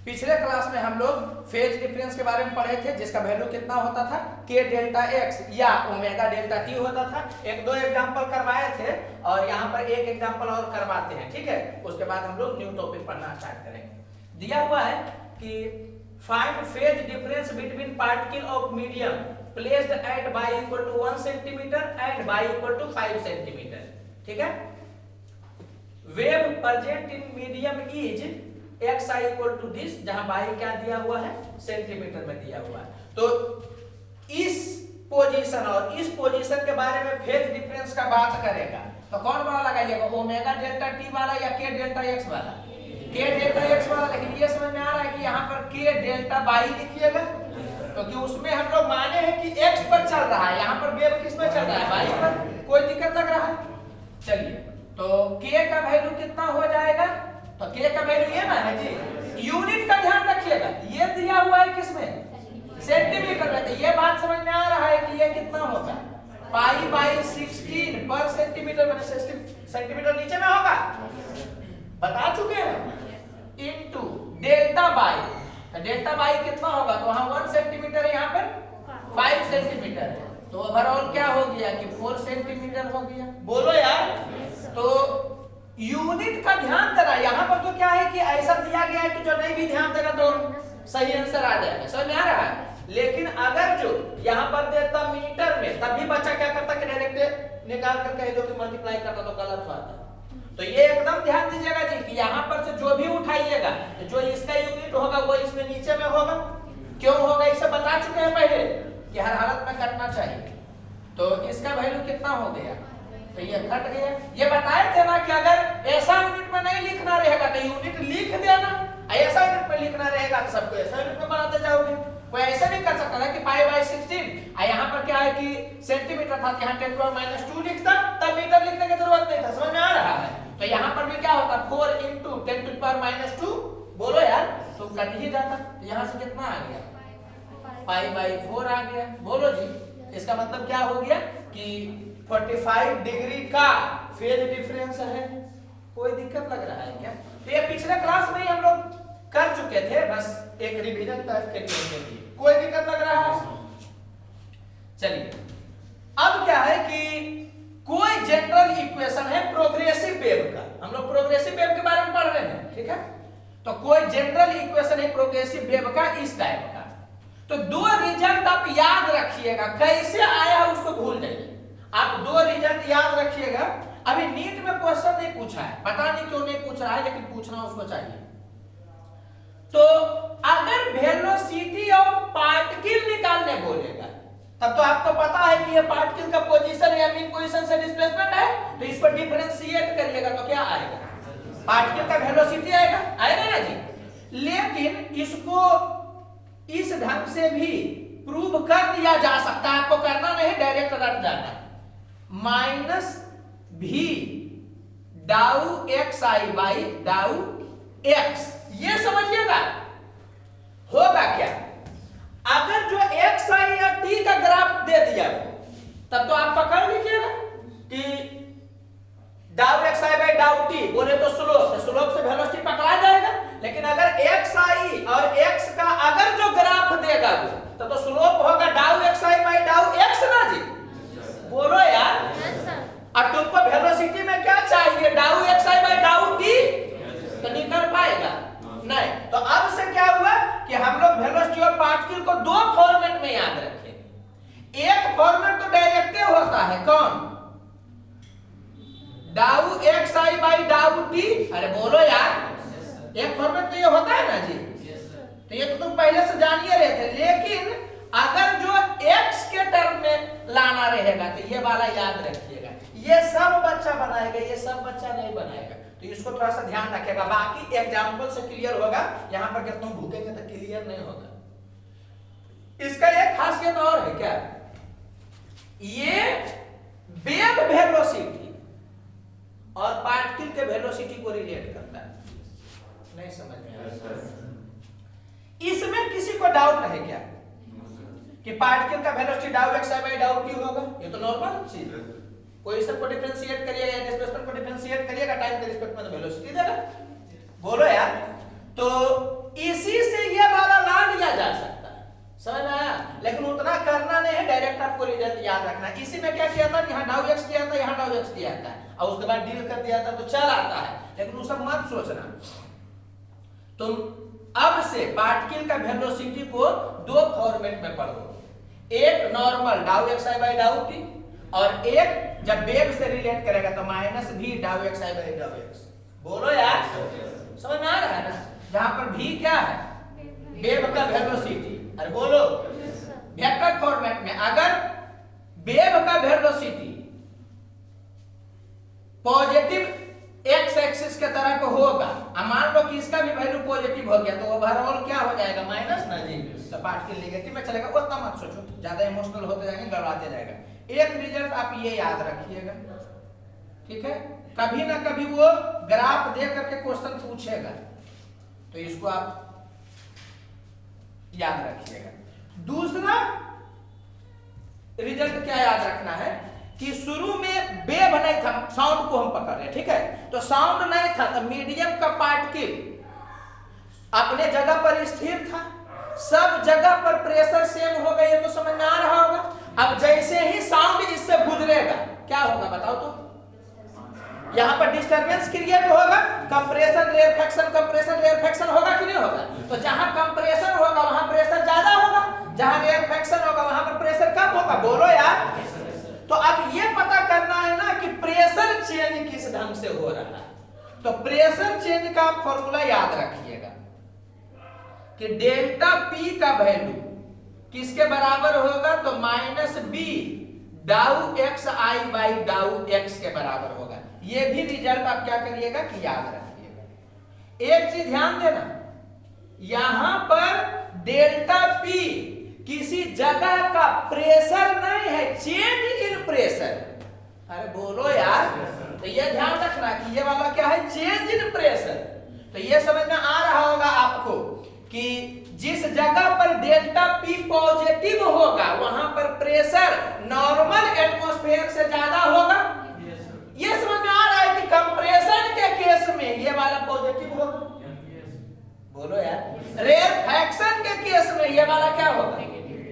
पिछले क्लास में हम लोग फेज डिफरेंस के बारे में पढ़े थे, जिसका वैल्यू कितना होता था k डेल्टा x या ओमेगा डेल्टा t होता था। एक दो एग्जांपल करवाए थे और यहाँ पर एक एग्जांपल और करवाते हैं, ठीक है। उसके बाद हम लोग न्यू टॉपिक पढ़ना स्टार्ट करेंगे। दिया हुआ है कि find phase difference between particle of medium placed at y equal to 1 centimetre and y equal to 5 centimetre, ठीक है। Wave present in medium is xi equal to this, जहां y क्या दिया हुआ है, सेंटीमीटर में दिया हुआ है। तो इस पोजीशन और इस पोजीशन के बारे में फेज डिफरेंस का बात करेगा तो कौन वाला लगाइएगा, ओमेगा डेल्टा t वाला या k डेल्टा x वाला? k डेल्टा x वाला। लेकिन ये समझ में आ रहा है कि यहाँ पर k डेल्टा y लिखिएगा, क्योंकि तो उसमें हम लोग माने हैं कि x पर चल रहा है, यहाँ पर वेव किस में चल रहा है, y पर। कोई दिक्कत लग रहा है? चलिए, तो k का वैल्यू कितना हो जाएगा, तो k का वैल्यू ये ना है जी। यूनिट का ध्यान रखिएगा, ये दिया हुआ है किसमें, सेंटीमीटर में। तो ये बात समझ में आ रहा है कि ये कितना होगा, पाई बाई 16 पर सेंटीमीटर, मैंने सेंटीमीटर नीचे में होगा बता चुके हैं, इनटू डेल्टा बाई। तो डेल्टा बाई कितना होगा, तो वहां 1 सेंटीमीटर है, यहाँ पर 5 सेंटीमीटर है, तो ओवरऑल क्या हो गया कि 4 सेंटीमीटर हो गया। बोलो यार, तो यूनिट का ध्यान देना। यहाँ पर तो क्या है कि ऐसा दिया गया है कि जो नहीं भी ध्यान देगा तो सही आंसर आ जाएगा, समझ में आ रहा है। लेकिन अगर जो यहाँ पर देता मीटर में, तब भी बच्चा क्या करता कि डायरेक्ट निकाल कर कहे जो कि मल्टीप्लाई करता तो गलत बात है। तो ये एकदम ध्यान दीजिएगा जी कि यहाँ पर से जो भी उठाइएगा, जो इसका यूनिट होगा वो इसमें नीचे में होगा। क्यों होगा, इसे बता चुके हैं पहले कि हर हालत में कटना चाहिए। तो इसका वैल्यू कितना हो गया, तो ये कट गया। ये बताए थे ना कि अगर ऐसा यूनिट में नहीं लिखना रहेगा तो यूनिट लिख देना, ऐसा यूनिट में लिखना रहेगा तो सबको ऐसा यूनिट में बनाते जाओगे। कोई ऐसा नहीं कर सकता था कि पाई बाई 16 यहाँ पर क्या है कि सेंटीमीटर था, यहाँ 10 टू माइनस 2 लिखता, तब मीटर लिखने की जरूरत नहीं था, समझ में आ रहा है। तो यहाँ पर भी क्या होता, 4 इंटू 10 टू पावर माइनस 2, बोलो यार, तो कट ही जाता। यहाँ से कितना आ गया, पाई बाई 4 आ गया। बोलो जी, इसका मतलब क्या हो गया कि 45 डिग्री का फेज डिफरेंस है। कोई दिक्कत लग रहा है क्या? तो ये पिछले क्लास में ही हम लोग कर चुके थे, बस एक रिवीजन टाइप के लिए। कोई दिक्कत लग रहा है? चलिए, अब क्या है कि कोई जनरल इक्वेशन है प्रोग्रेसिव वेव का, हम लोग प्रोग्रेसिव वेव के बारे में पढ़ रहे हैं, ठीक है। तो कोई जनरल इक्वेशन है प्रोग्रेसिव वेव का इस टाइप का। तो दो रिजल्ट आप याद रखिएगा, कैसे आया है उसको भूल जाइए। आप दो रिजल्ट याद रखिएगा। अभी नीट में क्वेश्चन नहीं पूछा है, पता नहीं क्यों नहीं पूछ रहा है, लेकिन पूछना उसको चाहिए। तो अगर वेलोसिटी ऑफ पार्टिकल निकालने बोलेगा, तब तो आपको पता है कि ये पार्टिकल का पोजीशन या मीन पोजीशन से डिस्प्लेसमेंट है, तो इस पर डिफरेंशिएट करिएगा तो क्या आएगा, पार्टिकल का वेलोसिटी आएगा, आएगा ना जी। लेकिन इसको इस ढंग से भी प्रूव कर दिया जा सकता है, आपको करना नहीं, डायरेक्ट रट जाना, माइनस भी डाउ x I by dow x. ये समझिएगा होगा क्या, अगर जो एक्स आई या टी का ग्राफ दे दिया तब तो आप पकड़ लीजिएगा कि डाउ एक्स आई बाई डाउ टी बोले तो स्लोप से वेलोसिटी पकड़ा जाएगा। लेकिन अगर एक्स आई और एक्स का अगर जो ग्राफ देगा वो तो स्लोप होगा डाउ x I by dow x ना जी। बोलो यार, और तुमको वेलोसिटी में क्या चाहिए, डाउ एक्स आई बाई डाउ टी, तो निकल पाएगा नहीं। तो अब से क्या हुआ कि हम लोग वेलोसिटी ऑफ पार्टिकल को दो फॉर्मेट में याद रखें। एक फॉर्मेट तो डायरेक्ट होता है, कौन, डाउ एक्स आई बाई डाउ टी। अरे बोलो यार, एक फॉर्मेट तो ये होता है ना जी। तो ये तो तुम पहले से जान ही रहे थे, लेकिन अगर जो x के टर्म में लाना रहेगा तो ये वाला याद रखिएगा। ये सब बच्चा बनाएगा, ये सब बच्चा नहीं बनाएगा, तो इसको थोड़ा सा ध्यान रखिएगा। बाकी एग्जांपल से क्लियर होगा, यहाँ पर कितना भूखेंगे तो क्लियर नहीं होगा। इसका एक खासियत और है क्या, ये वेव वेलोसिटी और पार्टिकल के वेलोसिटी को रिलेट करता है। नहीं समझ में आ रहा? इसमें किसी को डाउट है क्या कि पार्टिकल का वेलोसिटी डाउ एक्स आई बाई डाउ टी होगा? ये तो नॉर्मल चीज है। पोजीशन को डिफरेंशिएट करिएगा या डिस्प्लेसमेंट को डिफरेंशिएट करिएगा, टाइम के रिस्पेक्ट में तो वेलोसिटी देगा। बोलो यार, तो इसी से ये वाला ला लिया जा सकता है, समझ में आया? लेकिन उतना करना नहीं है, डायरेक्ट आपको रिजल्ट याद रखना है। इसी में क्या किया था, यहाँ डाउ एक्स किया था, यहाँ डाउ एक्स किया था, और उसके बाद डील कर दिया था तो चल आता है, लेकिन वो सब मत सोचना। तुम अब से पार्टिकल का वेलोसिटी को दो फॉर्मेट में पढ़ो, एक नॉर्मल डाउ एक्स आई बाई डाउ टी, और एक जब वेव से रिलेट करेगा तो माइनस भी डाउ x I by dow x. बोलो यार, समझ में आ रहा है ना? जहां पर भी क्या है, वेव का वेलोसिटी, अरे बोलो वेक्टर फॉर्मेट में अगर वेव का वेलोसिटी पॉजिटिव एक्स एक्सिस के तरफ होगा, मान लो कि इसका भी वैल्यू पॉजिटिव हो गया तो ओवरऑल क्या हो जाएगा, माइनस ना जी, तो पार्टिकल नेगेटिव में चलेगा। उतना मत सोचो, ज्यादा इमोशनल होते जाएंगे, गड़बड़ाते जाएगा। एक रिजल्ट आप ये याद रखिएगा, ठीक है? कभी ना कभी वो ग्राफ दे करके क्वेश्चन पूछेगा, तो इसको आप याद रखिएगा। दूसरा रिजल्ट क्या याद रखना है कि शुरू में वेव नहीं था, साउंड को हम पकड़ रहे हैं, ठीक है? तो साउंड नहीं था तो मीडियम का पार्टिकल अपने जगह पर स्थिर था, सब जगह पर प्रेशर सेम हो गया, ये तो समझ में आ रहा होगा। अब जैसे ही साउंड इससे गुजरेगा क्या होगा बताओ तो? यहाँ पर डिस्टरबेंस क्रिएट होगा, कंप्रेशन रेयरफैक्शन, कंप्रेशन रेयरफैक्शन होगा कि नहीं होगा? तो जहां कंप्रेशन होगा वहां प्रेशर ज्यादा होगा, जहां रेयरफैक्शन होगा वहां पर प्रेशर कम होगा। बोलो यार। तो अब ये पता करना है ना कि प्रेशर चेंज किस ढंग से हो रहा है। तो प्रेशर चेंज का फॉर्मूला याद रखिएगा कि डेल्टा पी का वैल्यू किसके बराबर होगा, तो minus B dow x I by dow x के बराबर होगा। ये भी रिजल्ट आप क्या करिएगा कि याद रखिएगा। एक चीज ध्यान देना, यहां पर डेल्टा पी किसी जगह का प्रेशर नहीं है, चेंज इन प्रेशर। अरे बोलो यार, तो ये ध्यान रखना कि ये वाला क्या है, चेंज इन प्रेशर। तो ये समझ में आ रहा होगा आपको कि जिस जगह पर डेल्टा पी पॉजिटिव होगा वहां पर प्रेशर नॉर्मल एटमॉस्फेयर से ज्यादा होगा। ये समझ में आ रहा है कि कंप्रेशन के केस में ये वाला पॉजिटिव होगा। बोलो यार। रेयरफैक्शन के केस में ये वाला क्या होगा,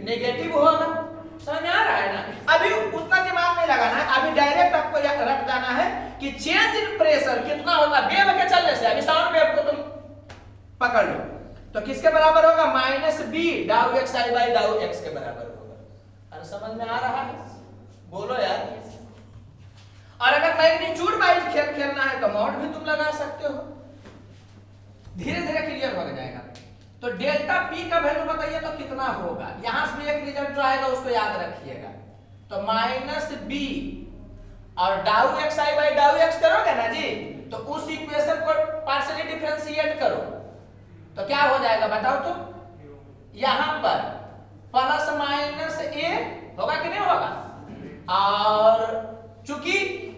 नेगेटिव होगा। समझ में आ रहा है ना? अभी उतना दिमाग नहीं लगाना है, अभी डायरेक्ट आपको रख जाना है कि चेंज इन प्रेशर कितना होगा वेव के चलने से। अभी साउंड वेव को तुम पकड़ लो तो किसके बराबर होगा, minus B dow x I by dow x के बराबर होगा। अरे समझ में आ रहा है? बोलो यार। और अगर मैग्नीट्यूड वाइज खेल खेलना है तो मॉड भी तुम लगा सकते हो, धीरे धीरे क्लियर हो जाएगा। तो डेल्टा पी का वैल्यू बताइए तो कितना होगा। यहां से एक रिजल्ट जो आएगा उसको याद रखिएगा। तो माइनस बी और डाउ x I by dow x करोगे ना जी, तो उस इक्वेशन को पार्शियली डिफरेंशिएट करो तो क्या हो जाएगा बताओ तो? यहां पर प्लस माइनस ए होगा कि नहीं होगा, और चूंकि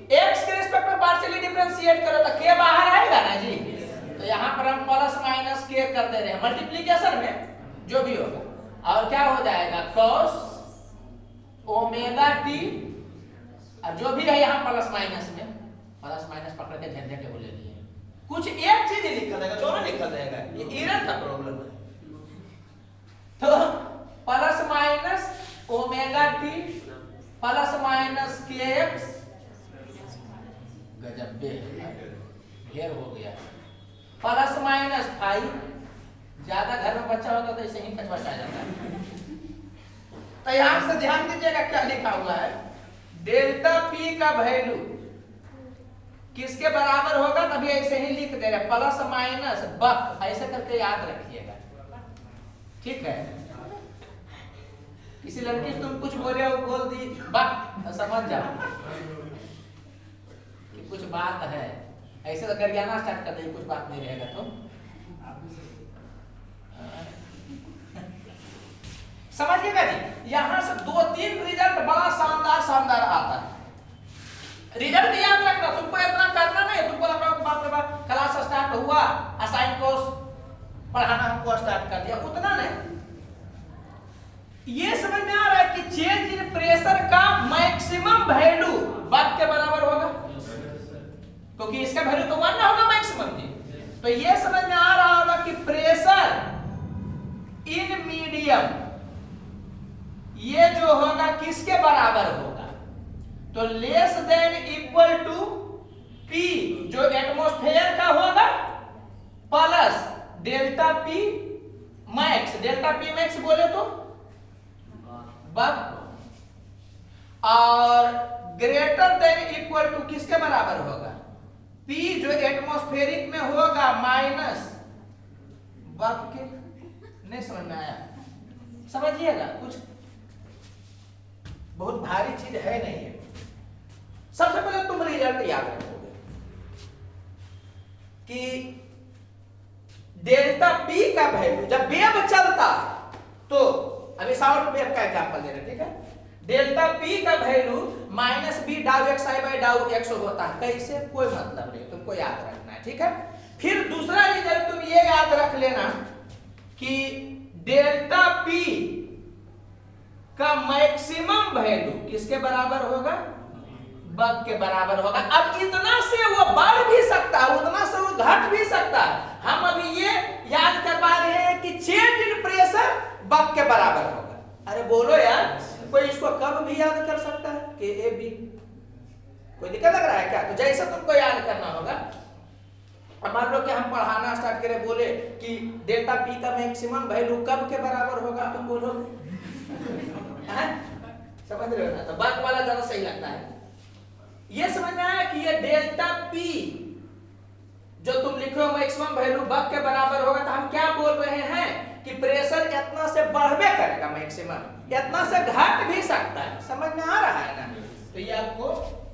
x के रिस्पेक्ट में पार्शियली डिफरेंशिएट करो तो k बाहर आएगा ना जी। तो यहां पर हम प्लस माइनस k कर दे रहे हैं मल्टीप्लिकेशन में जो भी होगा, और क्या हो जाएगा cos ओमेगा टी, और जो भी है यहां प्लस माइनस में प्लस माइनस पकड़ के झंझट बोले लिए कुछ एक चीज ही लिखा रहेगा, दोनों लिखा रहेगा, ये एरर का प्रॉब्लम है। तो plus minus omega T plus minus के एक्स, गजब ढेर हो गया, प्लस माइनस 5, ज्यादा घर में बच्चा होता तो ऐसे ही कचवाचा जाता है। तो यहां से ध्यान दीजिएगा क्या लिखा हुआ है, डेल्टा पी का वैल्यू किसके बराबर होगा, तभी ऐसे ही लिख दे रहे प्लस माइनस बक, ऐसे करके याद रखिएगा, ठीक है? किसी लड़की से तुम कुछ बोले हो, बोल दी बक, तो समझ जाओ कि कुछ बात है। ऐसे तो गरियाना स्टार्ट कर दे, कुछ बात नहीं रहेगा तो समझिएगा जी। यहां से 2-3 रिजल्ट बड़ा शानदार शानदार आता है। रिजल्ट याद रखना, तुमको इतना करना नहीं, तुमको लग रहा बाप रे बाप क्लास स्टार्ट हुआ, असाइन कोर्स पढ़ाना हमको स्टार्ट कर दिया, उतना नहीं। ये समझ में आ रहा है कि चेंज इन प्रेशर का मैक्सिमम वैल्यू बात के बराबर होगा, क्योंकि इसका वैल्यू तो 1 ना होगा मैक्सिमम जी। तो ये समझ में आ रहा होगा कि प्रेशर मीडियम, ये जो होगा किसके बराबर होगा? तो less than equal to P जो एटमॉस्फेयर का होगा plus delta P max, delta P max बोले तो बग, और ग्रेटर देन इक्वल टू किसके बराबर होगा? P जो एटमॉस्फेरिक में होगा माइनस बग के। नहीं समझ में आया? समझिएगा, कुछ बहुत भारी चीज है नहीं है। सबसे पहले तुम रिजल्ट याद रखोगे कि डेल्टा P का वैल्यू जब वेव चलता, तो अभी साउंड वेव का एग्जांपल दे रहे, ठीक है? डेल्टा P का value minus B dow x I by dow x होता है। कैसे? कोई मतलब नहीं, तुमको याद रखना है, ठीक है? फिर दूसरा रिजल्ट तुम ये याद रख लेना कि डेल्टा P का मैक्सिमम वैल्यू किसके बराबर होगा? बग के बराबर होगा। अब इतना से वो बढ़ भी सकता है, उतना से वो घट भी सकता है। हम अभी ये याद करवा रहे हैं कि चेंज इन प्रेशर बग के बराबर होगा। अरे बोलो यार, कोई इसको कब भी याद कर सकता है कि ए बी? कोई दिक्कत लग रहा है क्या? तो जैसे तुमको याद करना होगा, मान लो कि हम पढ़ाना स्टार्ट करें, बोले कि डेल्टा P का मैक्सिमम वैल्यू कब के बराबर होगा, तुम बोलोगे समझ रहे हो ना? तो बग वाला ज्यादा सही लगता है। ये समझना है कि ये डेल्टा P जो तुम लिख रहे हो मैक्सिमम वैल्यू बग के बराबर होगा, तो हम क्या बोल रहे हैं कि प्रेशर इतना से बढ़बे करेगा, मैक्सिमम इतना से घट भी सकता है। समझ में आ रहा है ना? तो ये आपको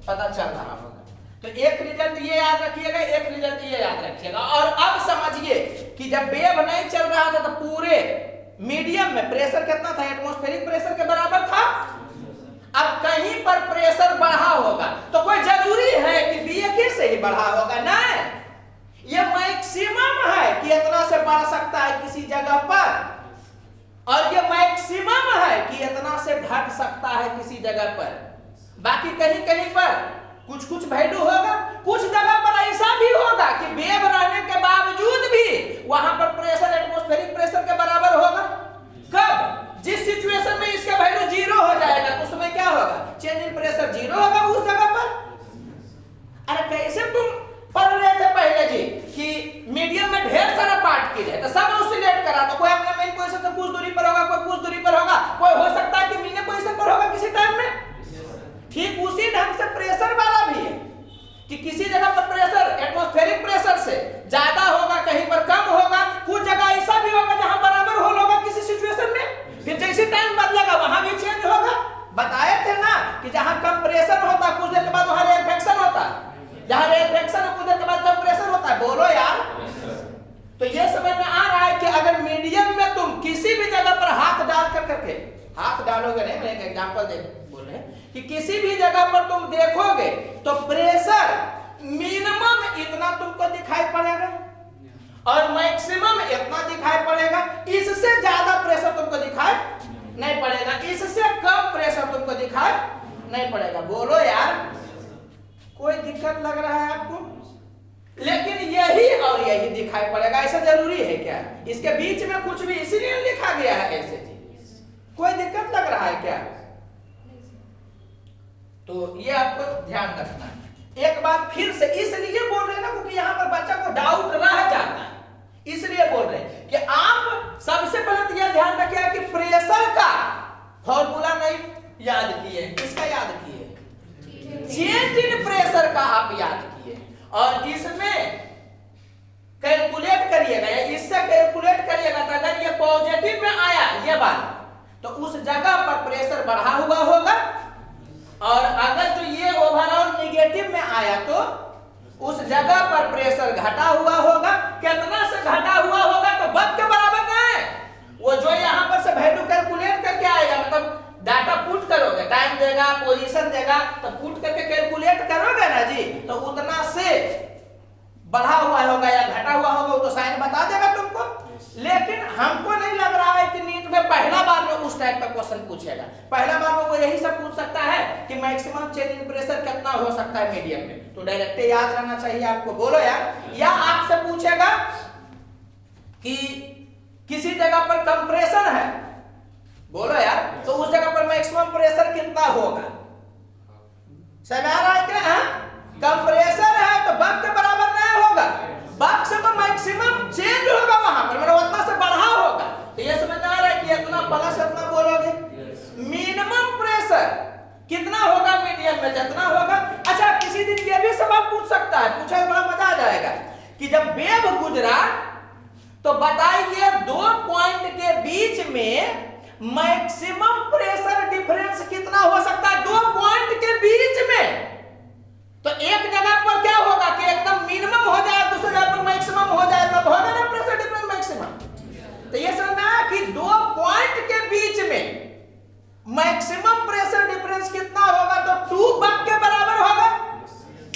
पता चल रहा होगा। तो एक रिजल्ट ये याद रखिएगा, एक रिजल्ट ये याद रखिएगा। और अब समझिए कि जब वेव नहीं चल रहा था तो पूरे मीडियम में प्रेशर कितना था? एटमॉस्फेरिक प्रेशर के बराबर था। अब कहीं पर प्रेशर बढ़ा होगा तो कोई जरूरी है कि बीए से ही बढ़ा होगा? नहीं, ये मैक्सिमम है कि इतना से बढ़ सकता है किसी जगह पर, और ये मैक्सिमम है कि इतना से घट सकता है किसी जगह पर। बाकी कहीं कहीं पर कुछ कुछ वैल्यू होगा, कुछ जगह पर ऐसा भी होगा कि वेव रहने के बावजूद भी वहां पर प्रेशर एटमॉस्फेरिक प्रेशर के बराबर होगा। कब? जिस सिचुएशन में इसका वैल्यू जीरो हो जाएगा तो उसमें क्या होगा? चेंज इन प्रेशर जीरो होगा उस जगह पर। अरे कैसे तुम पढ़ रहे थे पहले जी कि मीडियम में ढेर सारा पार्ट की है, तो सब ऑसिलेट करा, तो कोई अपने मेन पोजीशन से कुछ दूरी पर होगा, कोई कुछ दूरी पर होगा, कोई हो सकता है कि मीन पोजीशन पर होगा किसी टाइम में। ठीक उसी ढंग से प्रेशर वाला भी है कि किसी जगह पर प्रेशर एटमॉस्फेरिक प्रेशर से ज्यादा होगा, कहीं पर कम होगा, कुछ जगह ऐसा भी होगा जहां बराबर होगा किसी सिचुएशन में, फिर जैसे टाइम बदलेगा वहां भी चेंज होगा। बताए थे ना कि जहां कम प्रेशर होता कुछ देर के बाद वहां रेफ्लेक्शन होता है, जहां रेफ्लेक्शन कुछ देर के बाद कम प्रेशर होता है। बोलो यार, तो ये समझ में आ रहा है कि अगर मीडियम में तुम किसी भी जगह पर हाथ डाल करके, हाथ डालोगे नहीं, मैं एक एग्जांपल दे बोल रहे हैं कि किसी भी जगह पर तुम देखोगे तो प्रेशर मिनिमम इतना तुमको दिखाई पड़ेगा और मैक्सिमम इतना दिखाई पड़ेगा। इससे ज्यादा प्रेशर तुमको दिखाई नहीं पड़ेगा, इससे कम प्रेशर तुमको दिखाई नहीं पड़ेगा। बोलो यार, कोई दिक्कत लग रहा है आपको? लेकिन यही और यही दिखाई पड़ेगा, ऐसा जरूरी है क्या? इसके बीच में कुछ भी इसलिए लिखा गया है ऐसे जी? कोई दिक्कत लग रहा है क्या? तो ये आपको ध्यान रखना है। एक बात फिर से इसलिए बोल रहे हैं ना क्योंकि यहाँ पर बच्चा को डाउट रह जाता है, इसलिए बोल रहे हैं कि आप सबसे पहले तो यह ध्यान रखिए कि प्रेशर का फॉर्मूला नहीं याद किए, किसका याद किए? चेंज इन प्रेशर का आप याद किए, और इसमें कैलकुलेट करिएगा या इससे कैलकुलेट करिएगा तो अगर ये पॉजिटिव में आया ये बात, तो उस जगह पर प्रेशर बढ़ा हुआ होगा, और अगर जो ये ओवरऑल नेगेटिव में आया तो उस जगह पर प्रेशर घटा हुआ होगा। कितना से घटा हुआ होगा? तो बग के बराबर नहीं, वो जो यहाँ पर से वैल्यू कैलकुलेट करके आएगा, मतलब डाटा पुट करोगे, टाइम देगा, पोजीशन देगा, तो पुट करके कैलकुलेट करोगे ना जी, तो उतना से बढ़ा हुआ होगा या घटा हुआ होगा, वो तो साइन बता देगा तुमको। लेकिन हमको नहीं लग रहा है कि नीट में पहला बार में उस टाइप का क्वेश्चन पूछेगा। पहला बार में वो यही सब पूछ सकता है कि मैक्सिमम चेंज इन प्रेशर कितना हो सकता है मीडियम में, तो डायरेक्ट याद रहना चाहिए आपको। बोलो यार, या आपसे पूछेगा कि किसी जगह पर कंप्रेशन है बोलो यार, तो उस जगह पर मैक्सिमम प्रेशर कितना होगा? समझ आ रहा है क्या? कंप्रेसर है तो बक के बराबर नहीं होगा, बक से तो मैक्सिमम चेंज होगा वहां पर, मतलब उतना से बढ़ा होगा। तो ये समझ आ रहा है कि इतना प्लस इतना बोलोगे। मिनिमम प्रेशर कितना होगा मीडियम में? जितना होगा। अच्छा, किसी दिन ये भी सवाल पूछ सकता है, पूछे बड़ा मजा आ जाएगा कि जब वेव गुजरा तो बताइए दो पॉइंट के बीच में मैक्सिमम प्रेशर डिफरेंस कितना हो सकता है? दो पॉइंट के बीच में। तो एक जगह पर क्या होगा कि एकदम मिनिमम हो जाए, दूसरी जगह पर मैक्सिमम हो जाए, तब होगा ना प्रेशर डिफरेंस मैक्सिमम। तो ये समझना है कि दो पॉइंट के बीच में मैक्सिमम प्रेशर डिफरेंस कितना होगा? तो 2 बक के बराबर होगा।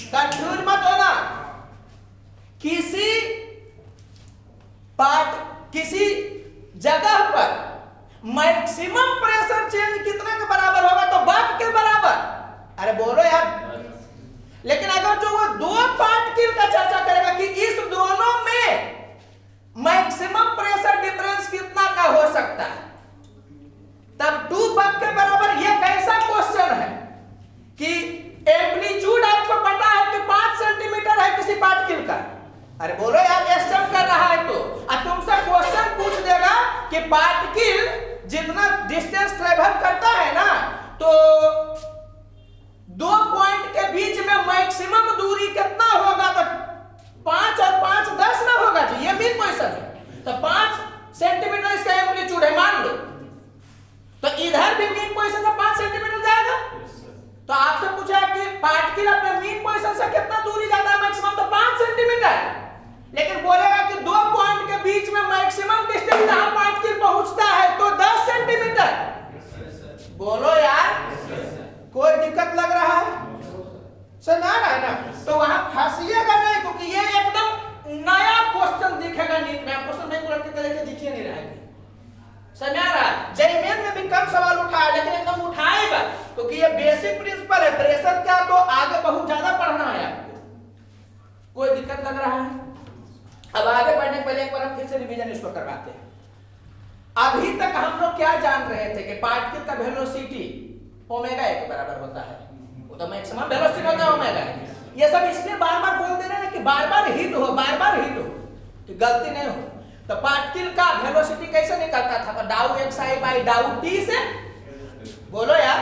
कंफ्यूज मत होना। किसी जगह पर मैक्सिमम प्रेशर चेंज कितने के बराबर होगा? तो बक के बराबर। अरे बोलो यार। लेकिन अगर जो वो दो पार्टिकल का चर्चा करेगा कि इस दोनों में मैक्सिमम प्रेशर डिफरेंस कितना का हो सकता है, तब 2 बक के बराबर। ये कैसा क्वेश्चन है कि एम्पलीट्यूड आपको पता है कि 5 सेंटीमीटर है किसी पार्टिकल का। अरे बोलो यार, एक्सटेंड कर रहा है तो तुमसे क्वेश्चन पूछ देगा कि पार्टिकल जितना डिस्टेंस ट्रेवल करता है ना, तो 2 पॉइंट के बीच में मैक्सिमम दूरी कितना होगा? तो 5 और 5 10 ना होगा जी, ये मीन पोजीशन है। तो 5 सेंटीमीटर इसका एम्पलीट्यूड है मान लो, तो इधर भी मीन पोजीशन से 5 सेंटीमीटर जाएगा। तो आपसे पूछा है कि पार्टिकल अपने मीन पोजीशन से कितना दूरी जाता है मैक्सिमम? तो 5 सेंटीमीटर। लेकिन बोलेगा कि 2 पॉइंट के बीच में मैक्सिमम डिस्टेंस जहां पार्टिकल पहुंचता है तो 10 सेंटीमीटर। बोलो यार, कोई दिक्कत लग रहा है? समझ आ रहा है ना? तो वहां फंसिएगा नहीं, क्योंकि ये एकदम नया क्वेश्चन दिखेगा नीट में। क्वेश्चन नहीं उलट के लेके दिखिए नहीं रहेगा। समझ आ रहा है? जेईमेन में भी कम सवाल उठाया, लेकिन एकदम उठाएगा, क्योंकि ये बेसिक प्रिंसिपल है। प्रेशर क्या तो आगे बहुत ज्यादा पढ़ना है आपको। कोई दिक्कत लग रहा है? अब आगे बढ़ने के पहले एक बार हम फिर से रिवीजन इसको करवाते हैं। अभी तक हम लोग क्या जान रहे थे कि पार्टिकल का वेलोसिटी ओमेगा ए के बराबर होता है, वो तो मैक्सिमम वेलोसिटी होता है ओमेगा ए। ये सब इसलिए बार-बार बोल दे रहे हैं कि बार-बार हिट हो, बार-बार हिट हो, कि गलती नहीं हो। तो पार्टिकल का वेलोसिटी कैसे निकलता था? तो डाउ एक्स आई बाई डाउ टी से। बोलो यार।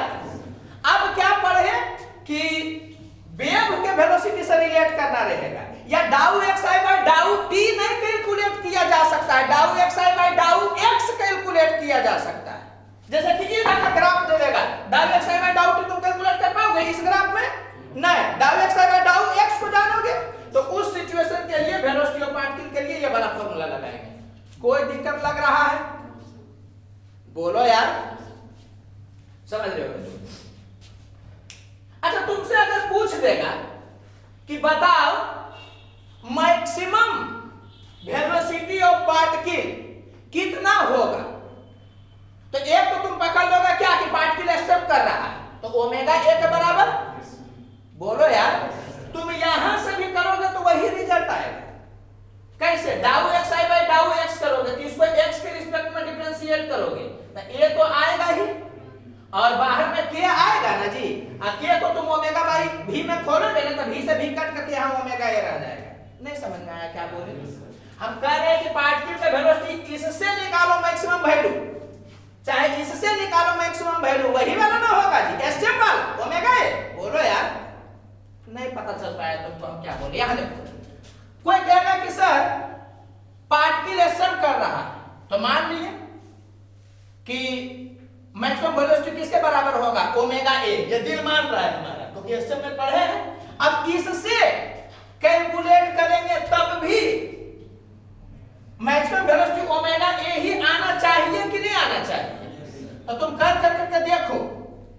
अब क्या पढ़े कि वेव के वेलोसिटी से रिलेट करना रहेगा, या डाउ एक्स आई बाई डाउ टी नहीं कैलकुलेट किया जा सकता है, डाउ x I by dow x calculate किया जा सकता है। जैसे कि ये का ग्राफ दे देगा, डाउ एक्स आई बाई डाउ टी तुम कैलकुलेट कर पाओगे इस ग्राफ में? नहीं। डाउ x I by dow x को जानोगे तो उस सिचुएशन के लिए वेलोसिटी ऑफ पार्टिकल के लिए ये वाला फॉर्मूला लगाएंगे। कोई दिक्कत लग रहा है? बोलो यार, समझ रहे हो? अच्छा, तुमसे अगर पूछ देगा कि बताओ मैक्सिमम वेलोसिटी ऑफ पार्टिकल कितना होगा, तो एक तो तुम पकड़ लोगे क्या कि पार्टिकल स्टेप कर रहा है, तो ओमेगा ए के बराबर। बोलो यार, तुम यहां से भी करोगे तो वही रिजल्ट आएगा। कैसे? डाउ x I by dow x करोगे तो इसको एक्स के रिस्पेक्ट में डिफरेंशिएट करोगे तो ए तो आएगा ही, और बाहर में के आएगा ना जी। के तो तुम ओमेगा बाई भी में खोलोगे ना, तो भी से भी कट करके यहां ओमेगा ए रह जाएगा। नहीं समझ में आया क्या बोले? हम कह रहे हैं कि पार्टिकल का वेलोसिटी इससे निकालो मैक्सिमम वैल्यू, चाहे इससे निकालो मैक्सिमम वैल्यू, वही वाला ना होगा जी, एसएम वाला ओमेगा ए। बोलो यार, नहीं पता चल पाया तुमको हम क्या बोले? यहां देखो, कोई कहेगा कि सर पार्टिकल एसएम कर रहा है, तो मान लिए कि मैक्सिमम वेलोसिटी किसके बराबर होगा? Omega A. ये दिल मान रहा है हमारा, क्योंकि एसएम में पढ़े हैं। अब इससे कैलकुलेट करेंगे तब भी मैक्सिमम वेलोसिटी ओमेगा ए ही आना चाहिए कि नहीं आना चाहिए? तो तुम कर करके देखो,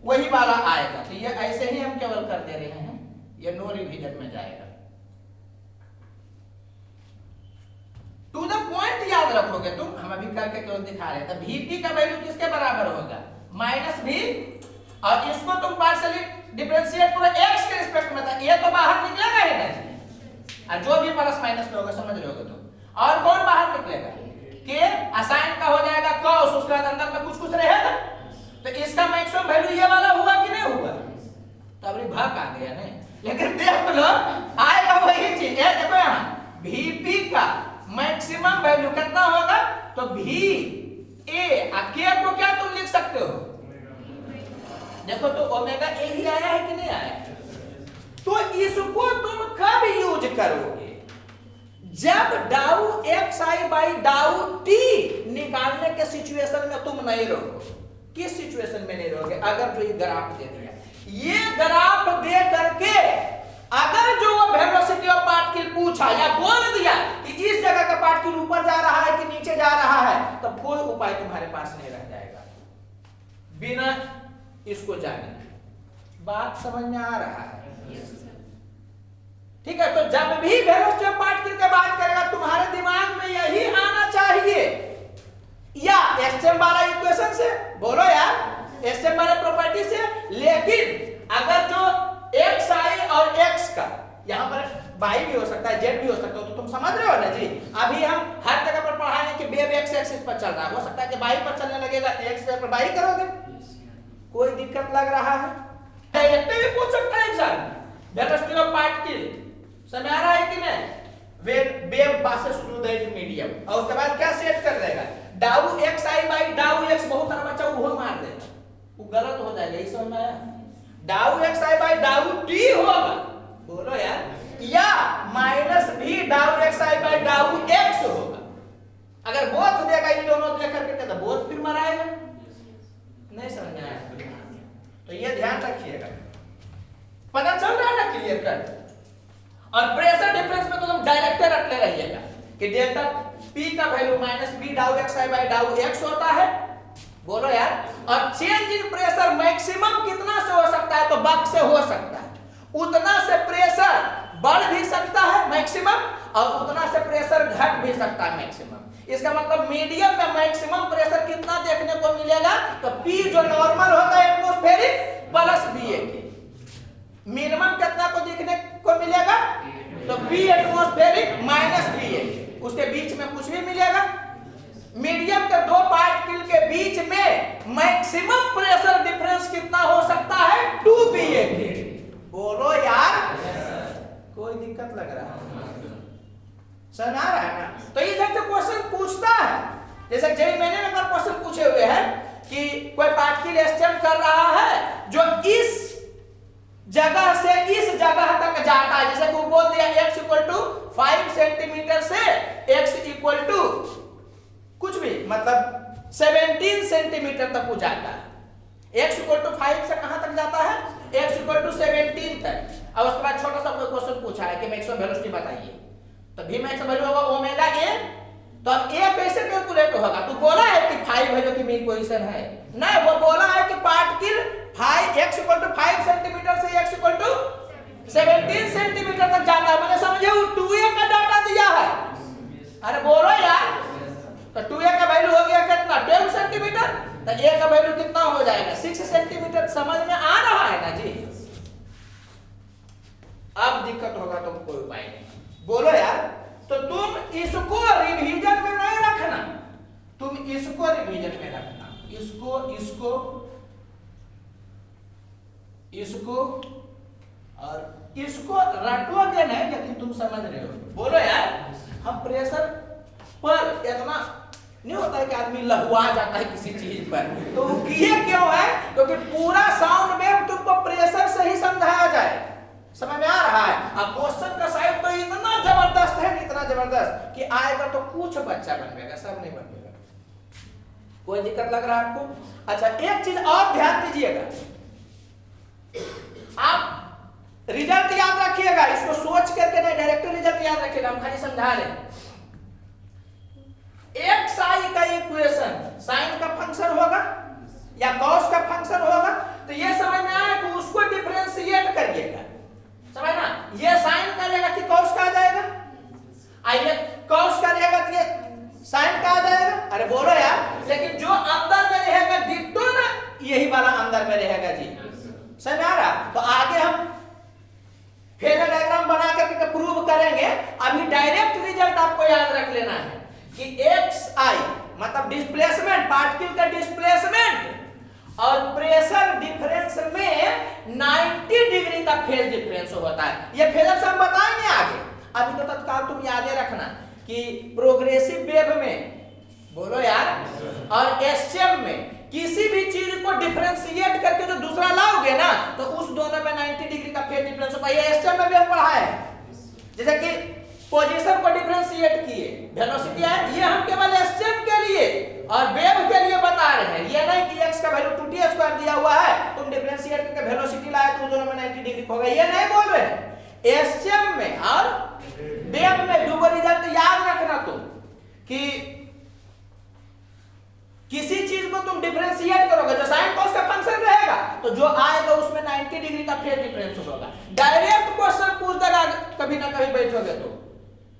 वही वाला आएगा। तो ये ऐसे ही हम केवल कर दे रहे हैं, ये नो रिवीजन में जाएगा। टू द पॉइंट याद रखोगे तुम, हम अभी करके केवल दिखा रहे हैं। तो Vp का वैल्यू किसके बराबर होगा? माइनस भी, और इसको तुम पार्शियली डिफरेंशिएट करो x के रिस्पेक्ट में, तो ये तो बाहर निकलेगा ही नहीं, और जो भी प्लस माइनस में होगा समझ रहे होगे तुम। और कौन बाहर निकलेगा? k असाइन का हो जाएगा cos, उसके बाद अंदर में कुछ रहेगा तो भी ए के को क्या तुम लिख सकते हो? देखो तो ओमेगा ए ही आया है कि नहीं आया? तो इसको तुम कब यूज करोगे? जब डाउ एक्स आई बाई डाउ टी निकालने के सिचुएशन में तुम नहीं रहोगे। किस सिचुएशन में नहीं रहोगे? अगर जो ये ग्राफ दे दिया, ये ग्राफ दे करके अगर जो वेलोसिटी ऑफ पार्टिकल पूछा या बोल दिया कि इस जगह का पार्टिकल ऊपर जा रहा है कि नीचे जा रहा है, तब कोई उपाय तुम्हारे पास नहीं रह जाएगा बिना इसको जाने। बात समझ में आ रहा है? ठीक है। तो जब भी वेलोसिटी ऑफ पार्टिकल की बात करेगा तुम्हारे दिमाग में यही आना चाहिए, या एसएम वाला इक्वेशन से बोलो यार, एसएम वाले प्रॉपर्टी से। लेकिन अगर जो एक्स आई और एक्स का यहां पर वाई भी हो सकता है, जेड भी हो सकता है, तो तुम समझ रहे हो ना जी। अभी हम हर जगह पर पढ़ाएंगे कि वेव एक्स एक्सिस पर चल रहा है, हो सकता है कि वाई पर चलने लगेगा, एक्स पर वाई करोगे, कोई दिक्कत लग रहा है? डायरेक्टली भी पूछ सकता है एग्जाम, वेलोसिटी ऑफ पार्टिकल समझ आ रहा है कि नहीं? Wave passes through that medium, और उसके बाद क्या सेट कर देगा? डाउ x I by dow x, बहुत सारा बच्चा वो मार देगा, वो गलत हो जाएगा, ये समझ में आया? डाउ एक्स आई बाई डाउ टी होगा, बोलो यार, या माइनस भी डाउ x I by dow x होगा। अगर बोथ देगा, ये दोनों दे करके तो बोथ फिर मराएगा। नहीं समझ में आया? तो ये ध्यान रखिएगा, पता चल रहा है ना क्लियर कट? और प्रेशर डिफरेंस में तो तुम डायरेक्ट रख ले रहिएगा कि डेल्टा पी का value minus B dow x I by dow x होता है, बोलो यार। और चेंज इन प्रेशर मैक्सिमम कितना से हो सकता है? तो बक से हो सकता है, उतना से प्रेशर बढ़ भी सकता है मैक्सिमम, और उतना से प्रेशर घट भी सकता है मैक्सिमम। इसका मतलब मीडियम में मैक्सिमम प्रेशर कितना देखने को मिलेगा? तो पी जो नॉर्मल होता है एटमॉस्फेरिक प्लस बी ए के, मिनिमम कितना को देखने को मिलेगा? तो बी एटमॉस्फेरिक माइनस बी ए, उसके बीच में कुछ भी मिलेगा। मीडियम के दो पार्टिकल के बीच में मैक्सिमम प्रेशर डिफरेंस कितना हो सकता है? 2 बी ए के, बोलो यार, कोई दिक्कत लग रहा है? समझ आ रहा है ना? तो ये जब क्वेश्चन पूछता है, जैसे जेई मैंने एक बार क्वेश्चन पूछे हुए हैं कि कोई पार्टिकल एक्सटेंड कर रहा है जो इस जगह से इस जगह तक जाता है, जैसे कि वो बोल दिया x इक्वल टू 5 सेंटीमीटर से x इक्वल टू कुछ भी, मतलब 17 सेंटीमीटर तक वो जाता है। x इक्वल टू 5 से कहां तक जाता है? x इक्वल टू 17 तक। अब उसके बाद छोटा सा कोई क्वेश्चन पूछा है कि मैक्सिमम वेलोसिटी बताइए, तो भी मैक्सिमम वैल्यू होगा ओमेगा ए। तो अब ए कैसे कैलकुलेट होगा? तो बोला है कि 5 वैल्यू की मीन पोजीशन है, नहीं, वो बोला है कि particle 5 x equal to 5 centimetre से x इक्वल टू 17 सेंटीमीटर तक जाता है। मैंने समझे वो 2a का डाटा दिया है। अरे बोलो यार, तो 2a का वैल्यू हो गया कितना? 12 सेंटीमीटर, तो a का वैल्यू कितना हो जाएगा? 6 सेंटीमीटर। समझ में आ रहा है ना जी? अब दिक्कत होगा तो कोई उपाय नहीं, बोलो यार। तो तुम इसको रिवीजन में नहीं रखना, तुम इसको रिवीजन में रखना, इसको इसको इसको और इसको रटोगे नहीं, लेकिन तुम समझ रहे हो, बोलो यार। हम प्रेशर पर इतना नहीं होता है कि आदमी लहुआ जाता है किसी चीज पर, तो ये क्यों है? क्योंकि पूरा साउंड वेव तुमको प्रेशर से ही समझाया जाए। समझ में आ रहा है? अब क्वेश्चन का साइज तो इतना जबरदस्त है, इतना जबरदस्त कि आएगा तो कुछ बच्चा बनेगा, सब नहीं बनेगा। कोई दिक्कत लग रहा है आपको? अच्छा, एक चीज और ध्यान दीजिएगा, आप रिजल्ट याद रखिएगा, इसको सोच करके नहीं, डायरेक्ट रिजल्ट याद रखिएगा, हम खाली समझा रहे हैं। एक साइन का इक्वेशन साइन का फंक्शन होगा या कॉस का फंक्शन होगा, तो ये समझ में आया कि उसको डिफरेंशिएट करिएगा, समझ ना? ये साइन करेगा कि कॉस का आ जाएगा, आइए कॉस का रहेगा तो ये साइन का आ जाएगा। अरे बोलो यार, लेकिन जो अंदर में रहेगा डिट्टो ना, यही वाला अंदर में रहेगा जी। समझ आ रहा? तो आगे हम फेजर डायग्राम बना करके प्रूव करेंगे। अभी डायरेक्ट रिजल्ट आपको याद रख लेना है कि एक्स आई मतलब डिस्प्लेसमेंट, पार्टिकल का डिस्प्लेसमेंट और प्रेशर डिफरेंस में 90 डिग्री का फेज डिफरेंस होता है। ये फेजर से हम बताएंगे आगे, अभी तो तत्काल तुम याद रखना कि प्रोग्रेसिव वेव में, बोलो और एसएम में किसी भी चीज को डिफरेंशिएट करके जो दूसरा लाओगे ना तो उस दोनों में 90 डिग्री का फेज डिफरेंस होता है। ये एसएम में भी हम पढ़ा है, जैसे कि पोजीशन को डिफरेंशिएट किए, वेलोसिटी है, ये हम केवल एसएम के लिए और वेव के लिए बता रहे हैं। ये नहीं कि x का वैल्यू 2t² दिया हुआ है, तुम डिफरेंशिएट करके वेलोसिटी लाए तो दोनों में 90 डिग्री होगा, ये नहीं बोल रहे हैं। एसएम में और वेव में दो रिजल्ट याद रखना तुम कि किसी चीज को तुम डिफरेंशिएट करोगे, जो साइन कॉस का फंक्शन रहेगा तो जो आएगा उसमें 90 डिग्री का फेज डिफरेंस होगा। डायरेक्ट क्वेश्चन पूछ देगा कभी ना कभी बैठोगे तो,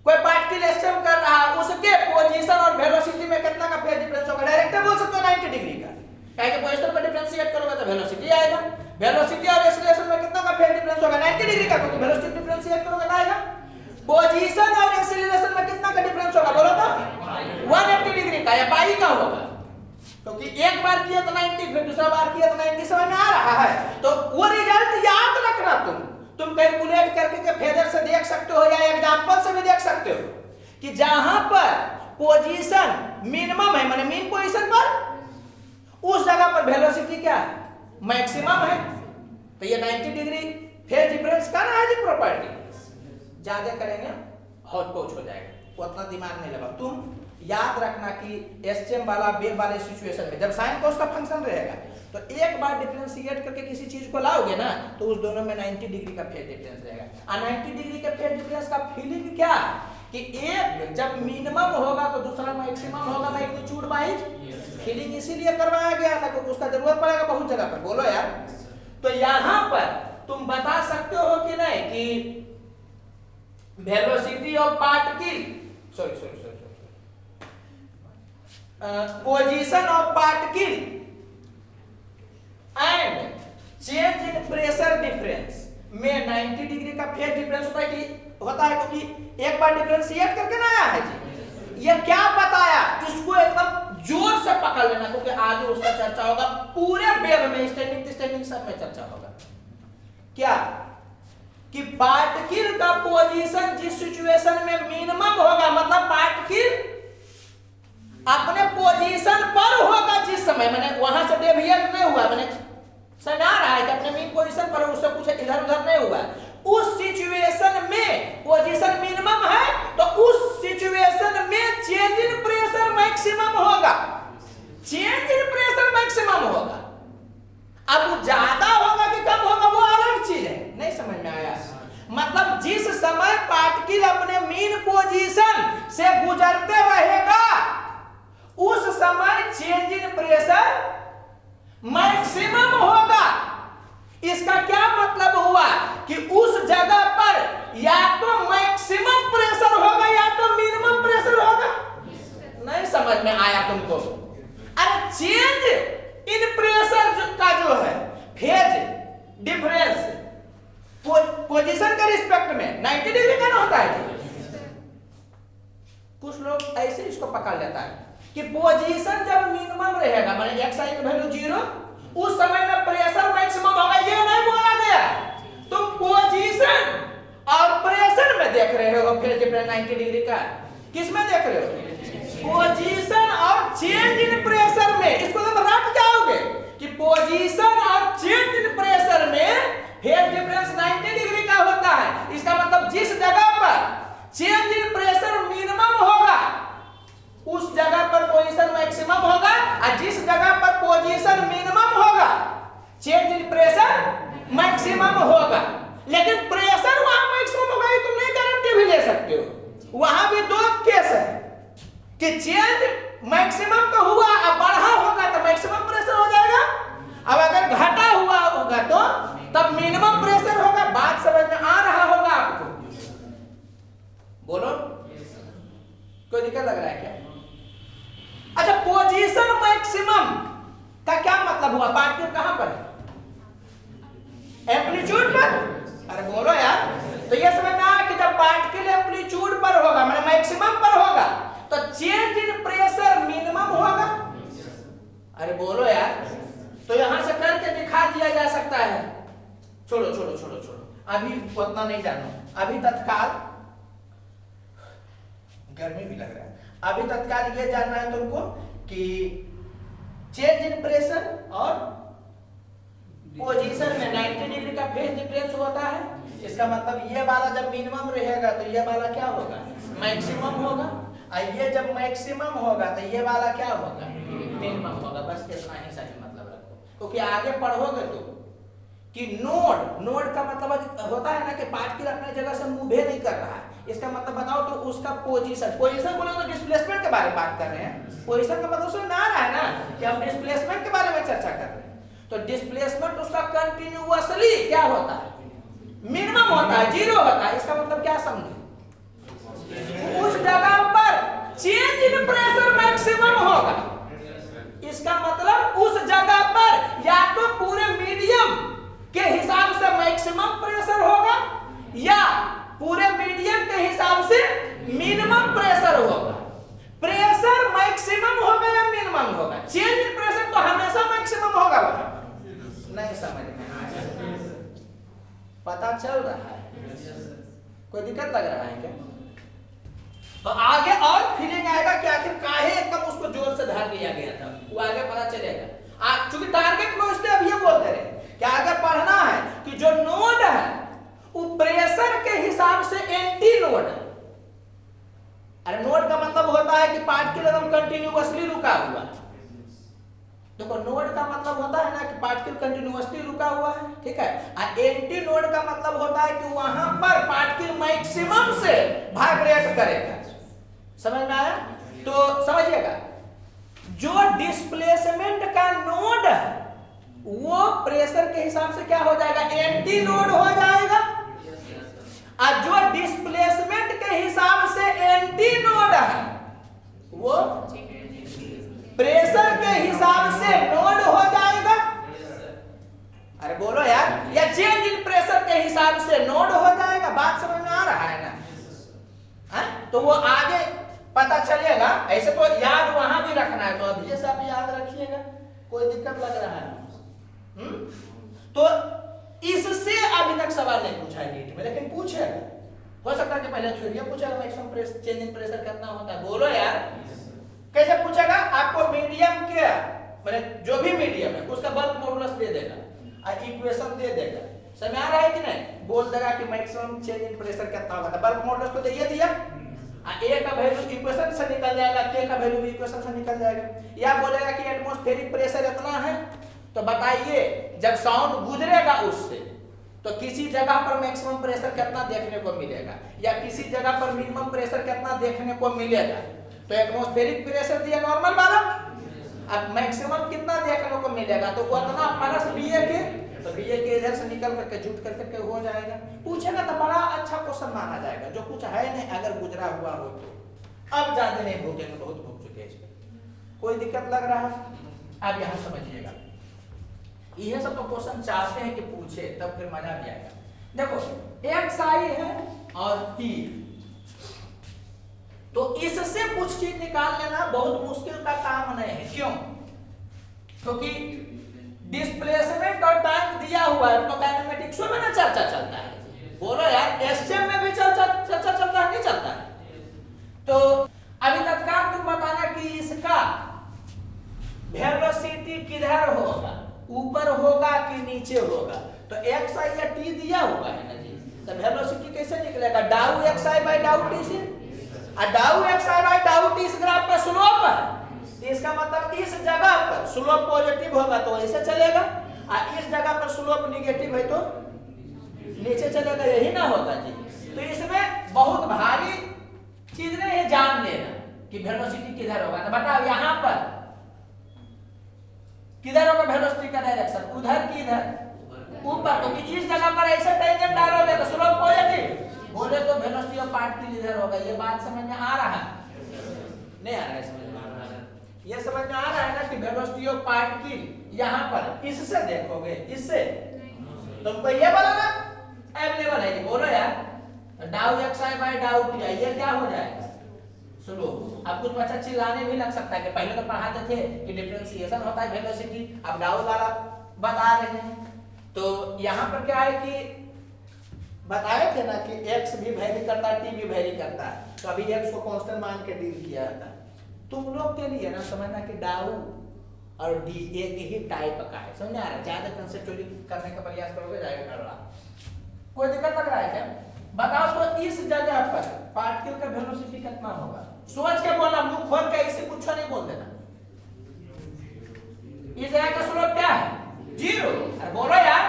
कोई पार्टिकल एसएम कर रहा है उसके पोजीशन और वेलोसिटी में कितना का फेज डिफरेंस होगा, डायरेक्ट बोल सकते हो 90 डिग्री का। क्या पोजीशन को डिफरेंशिएट करोगे तो वेलोसिटी आएगा, वेलोसिटी और एक्सीलरेशन में कितना का फेज डिफरेंस होगा 90 डिग्री का, क्योंकि वेलोसिटी डिफरेंशिएट करोगे तो आएगा। पोजीशन और एक्सीलरेशन में कितना का डिफरेंस होगा बोलो तो 180 डिग्री का या पाई का होगा, क्योंकि एक बार किया तो 90 फिर दूसरा बार किया तो 90 समझ में आ रहा है। तो वो रिजल्ट याद रखना तुम कैलकुलेट करके के फेजर से देख सकते हो या एग्जांपल से भी देख सकते हो कि जहां पर पोजीशन मिनिमम है, माने मीन पोजीशन पर, उस जगह पर वेलोसिटी क्या है, मैक्सिमम है, तो ये 90 डिग्री फेज डिफरेंस का ना है प्रॉपर्टी। ज्यादा करेंगे हॉट पॉच हो जाएगा, उतना दिमाग नहीं लगा। तुम याद रखना कि एसएम वाला वेव वाले सिचुएशन में जब साइन कॉस का फंक्शन रहेगा तो एक बार डिफरेंशिएट करके किसी चीज को लाओगे ना तो उस दोनों में 90 डिग्री का फेज डिफरेंस रहेगा। और 90 डिग्री के फेज डिफरेंस का फीलिंग क्या है कि एक जब मिनिमम होगा तो दूसरा मैक्सिमम होगा, मैग्नीट्यूड वाइज फीलिंग इसीलिए करवाया गया था क्योंकि उसका जरूरत पड़ेगा बहुत जगह पर। बोलो यार, तो यहां पर तुम बता सकते हो कि नहीं कि velocity of particle position of particle and change in pressure difference में 90 डिग्री का फेज डिफरेंस होता है क्योंकि एक बार डिफरेंशिएट करके ना आया है जी। ये क्या बताया, इसको एकदम जोर से पकड़ लेना क्योंकि आगे उसका चर्चा होगा पूरे वेव में, स्टैंडिंग सब में चर्चा होगा। क्या कि पार्टिकल का पोजीशन जिस सिचुएशन में मिनिमम होगा, मतलब पार्टिकल अपने पोजीशन पर होगा जिस समय, मैंने वहां से डेविएट नहीं हुआ, मैंने समझ आ रहा है कि अपने मेन पोजीशन पर उससे कुछ इधर उधर नहीं हुआ, उस सिचुएशन में पोजीशन मिनिमम है तो उस सिचुएशन में चेंज इन प्रेशर मैक्सिमम होगा, चेंज इन प्रेशर मैक्सिमम होगा। अब वो ज्यादा होगा कि कम होगा वो अलग चीज है, नहीं समझ में आया। मतलब जिस समय पार्टिकल अपने मीन पोजीशन से गुजरते रहेगा उस समय चेंज इन प्रेशर मैक्सिमम होगा। इसका क्या मतलब हुआ कि उस जगह पर या तो मैक्सिमम प्रेशर होगा या तो मिनिमम प्रेशर होगा। नहीं समझ में आया तुमको? अरे चेंज इन प्रेशर का जो है फेज डिफरेंस पोजीशन के रिस्पेक्ट में 90 डिग्री का ना होता है। कुछ लोग ऐसे इसको पकड़ लेता है कि पोजीशन जब मिनिमम रहेगा, माने x की वैल्यू 0, उस समय में प्रेशर मैक्सिमम होगा, ये नहीं बोला गया। तुम पोजीशन और प्रेशर में देख रहे हो फेज डिफरेंस 90 डिग्री का, किस में देख रहे हो? पोजीशन और चेंज इन प्रेशर में। इसको तुम रट जाओगे कि पोजीशन और चेंज इन प्रेशर में फेज डिफरेंस 90 डिग्री का होता है। इसका मतलब जिस जगह पर चेंज इन प्रेशर मिनिमम होगा उस जगह पर पोजीशन मैक्सिमम होगा, और जिस जगह पर पोजीशन मिनिमम होगा चेंज इन प्रेशर मैक्सिमम होगा। लेकिन प्रेशर वहां मैक्सिमम होगा ये तुम नहीं गारंटी भी ले सकते हो। वहां भी दो केस है कि चेंज मैक्सिमम तो हुआ, अब बढ़ा होगा तो मैक्सिमम प्रेशर हो जाएगा, अब अगर घटा हुआ होगा तो तब मिनिमम प्रेशर होगा। बात समझ में आ रहा होगा आपको? बोलो, कोई दिक्कत लग रहा है क्या? अच्छा, पोजीशन मैक्सिमम का क्या मतलब हुआ? पार्टिकल कहां पर है? एम्पलीट्यूड पर। अरे बोलो यार, तो ये समझ में आया कि जब पार्टिकल एम्पलीट्यूड पर होगा माने मैक्सिमम पर होगा तो चेंज इन प्रेशर मिनिमम होगा। अरे बोलो यार, तो यहां से करके दिखा दिया जा सकता है। छोड़ो छोड़ो छोड़ो छोड़ो, अभी उतना नहीं जानो, अभी तत्काल गर्मी भी लग रहा है। अभी तत्काल ये जानना है तुमको कि चेंज इन प्रेशर और पोजीशन में 90 डिग्री का फेज डिफरेंस होता है। इसका मतलब ये वाला जब मिनिमम रहेगा तो ये वाला क्या होगा, मैक्सिमम होगा, और ये जब मैक्सिमम होगा तो ये वाला क्या होगा, मिनिमम होगा। बस इतना ही सही मतलब रखो, क्योंकि आगे पढ़ोगे तो कि नोड का मतलब होता है ना कि पार्टिकल अपने जगह से मूव नहीं कर रहा है। इसका मतलब बताओ तो उसका पोजीशन बोले तो डिस्प्लेसमेंट के बारे में बात कर रहे हैं। पोजीशन का मतलब सुन आ रहा है ना कि हम डिस्प्लेसमेंट के बारे में चर्चा कर रहे हैं। तो डिस्प्लेसमेंट उसका कंटिन्यूअसली क्या होता है, मिनिमम होता है, जीरो होता है। इसका मतलब क्या समझे, उस जगह पर चेंज इन प्रेशर मैक्सिमम होगा। इसका मतलब उस जगह पर या तो पूरे मीडियम के हिसाब से मैक्सिमम प्रेशर होगा या पूरे मीडियम के हिसाब से मिनिमम प्रेशर होगा। प्रेशर मैक्सिमम होगा या मिनिमम होगा, चेंज इन प्रेशर तो हमेशा मैक्सिमम होगा। नहीं समझ में आया, पता चल रहा है, कोई दिक्कत लग रहा है क्या? तो आगे और फीलिंग आएगा कि आखिर काहे एकदम उसको जोर से धर लिया गया था, वो आगे पता चलेगा। चूंकि टारगेट में उसने अभी ये बोलते रहे कि अगर पढ़ना है कि जो नोड है वो प्रेशर के हिसाब से एंटी नोड है। अरे नोड का मतलब होता है कि पार्टिकल एकदम कंटिन्यूअसली रुका हुआ है। देखो नोड का मतलब होता है ना कि पार्टिकल कंटिन्यूअसली रुका हुआ है, ठीक है। और एंटी नोड का मतलब होता है कि वहां पर पार्टिकल मैक्सिमम से वाइब्रेट करेगा। समझ में आया? तो समझिएगा, जो डिस्प्लेसमेंट का नोड है वो प्रेशर के हिसाब से क्या हो जाएगा, एंटी नोड हो जाएगा। और जो डिस्प्लेसमेंट के हिसाब से एंटी नोड है वो प्रेशर के हिसाब से नोड हो जाएगा। अरे बोलो यार, या चेंज इन प्रेशर के हिसाब से नोड हो जाएगा। बात समझ में आ रहा है ना? तो वो आगे पता चलेगा। ऐसे तो याद वहां भी रखना है, तो अभी से आप याद रखिएगा, कोई दिक्कत लग रहा है? तो इससे अभी तक सवाल नहीं पूछा है नीट में, लेकिन पूछेगा। हो सकता है कि पहले थ्योरी पूछेगा maximum pressure, change in pressure कितना होता है। बोलो यार, कैसे पूछेगा? आपको मीडियम के मतलब जो भी मीडियम है उसका बल्क मॉडुलस दे देगा और इक्वेशन दे देगा। समझ आ रहा है कि नहीं? बोल देगा कि मैक्सिमम चेंज इन प्रेशर कितना होगा, बल्क मॉडुलस तो दे दिया। ए का वैल्यू इक्वेशन से निकल जाएगा, के का वैल्यू भी इक्वेशन से निकल जाएगा। या बोलेगा कि एटमॉस्फेरिक प्रेशर इतना है, तो बताइए जब साउंड गुजरेगा उससे तो किसी जगह पर मैक्सिमम प्रेशर कितना देखने को मिलेगा या किसी जगह पर मिनिमम प्रेशर कितना देखने को मिलेगा। तो एटमॉस्फेरिक प्रेशर दिया नॉर्मल वाला, अब मैक्सिमम कितना देखने को मिलेगा, तो उतना प्लस बीए के, तो बीए के इधर से निकल करके जुट करके हो जाएगा। पूछेगा तो बड़ा अच्छा क्वेश्चन माना जाएगा, जो कुछ है नहीं अगर गुजरा हुआ हो तो। अब ज्यादा नहीं भूखेंगे, बहुत भूख चुके हैं इस पे। कोई दिक्कत लग रहा है? अब यहाँ समझिएगा, यह सब तो क्वेश्चन चाहते हैं कि पूछे, तब फिर मजा भी आएगा। देखो एक्स आई है और टी, तो इससे कुछ चीज निकाल लेना बहुत मुश्किल का काम नहीं है। क्यों? क्योंकि डिस्प्लेसमेंट और टाइम दिया हुआ है, तो काइनेमेटिक्स में ना चर्चा चलता है। बोलो यार, एसएम में भी चर्चा चलता है, नहीं चलता है? तो अभी तत्काल तुम बताना कि इसका वेलोसिटी किधर होगा, ऊपर होगा कि नीचे होगा। तो एक्स आई या टी दिया हुआ है ना जी, तो वेलोसिटी कैसे निकलेगा? डाउ एक्स आई बाई डाउ टी से। डाउ एक्स आई बाई डाउ टी इस ग्राफ का स्लोप है, इसका मतलब इस जगह पर स्लोप पॉजिटिव होगा तो ऐसे चलेगा, और इस जगह पर स्लोप निगेटिव है तो नीचे चलेगा। यही ना होगा जी। तो इसमें बहुत भारी चीज नहीं है, जान लेना कि वेलोसिटी किधर होगा। तो बताओ यहाँ पर किधर होगा वेलोसिटी का डायरेक्शन, उधर की इधर, ऊपर। तो इस जगह पर ऐसे टेंजेंट डालोगे तो स्लोप पॉजिटिव, बोले तो वेलोसिटी ऑफ पार्टिकल इधर होगा। ये बात समझ में आ रहा है? नहीं आ रहा है? समझ में आ रहा है? ये समझ में आ रहा है ना कि वेलोसिटी ऑफ पार्टिकल यहाँ पर इससे देखोगे, इससे तुमको ये बोला ना अवेलेबल है। बोलो यार, डाउ एक्स आई बाई डाउ टी, ये क्या हो जाएगा? स्लोप। अब कुछ बच्चा चिल्लाने भी लग सकता है कि पहले तो पढ़ाते थे कि डिफरेंशिएशन होता है वेलोसिटी, अब डाउ वाला बता रहे हैं। तो यहाँ पर क्या है कि बताए थे ना कि x भी वेरी करता है, t भी वेरी करता है। तो अभी x को कांस्टेंट मान के डील किया जाता है। तुम लोग के लिए ना समझना कि डाउ और डी एक ही टाइप का है। समझ में आ रहा है? ज्यादा कंसेप्चुअली करने का प्रयास करोगे जाएगा कर रहा। कोई दिक्कत लग रहा है क्या? बताओ तो इस जगह पर पार्टिकल का वेलोसिटी कितना होगा? सोच के बोलना, मुंह खोल के ऐसे कुछ नहीं बोल देना। इस जगह का स्लोप क्या है? 0। अरे बोलो यार,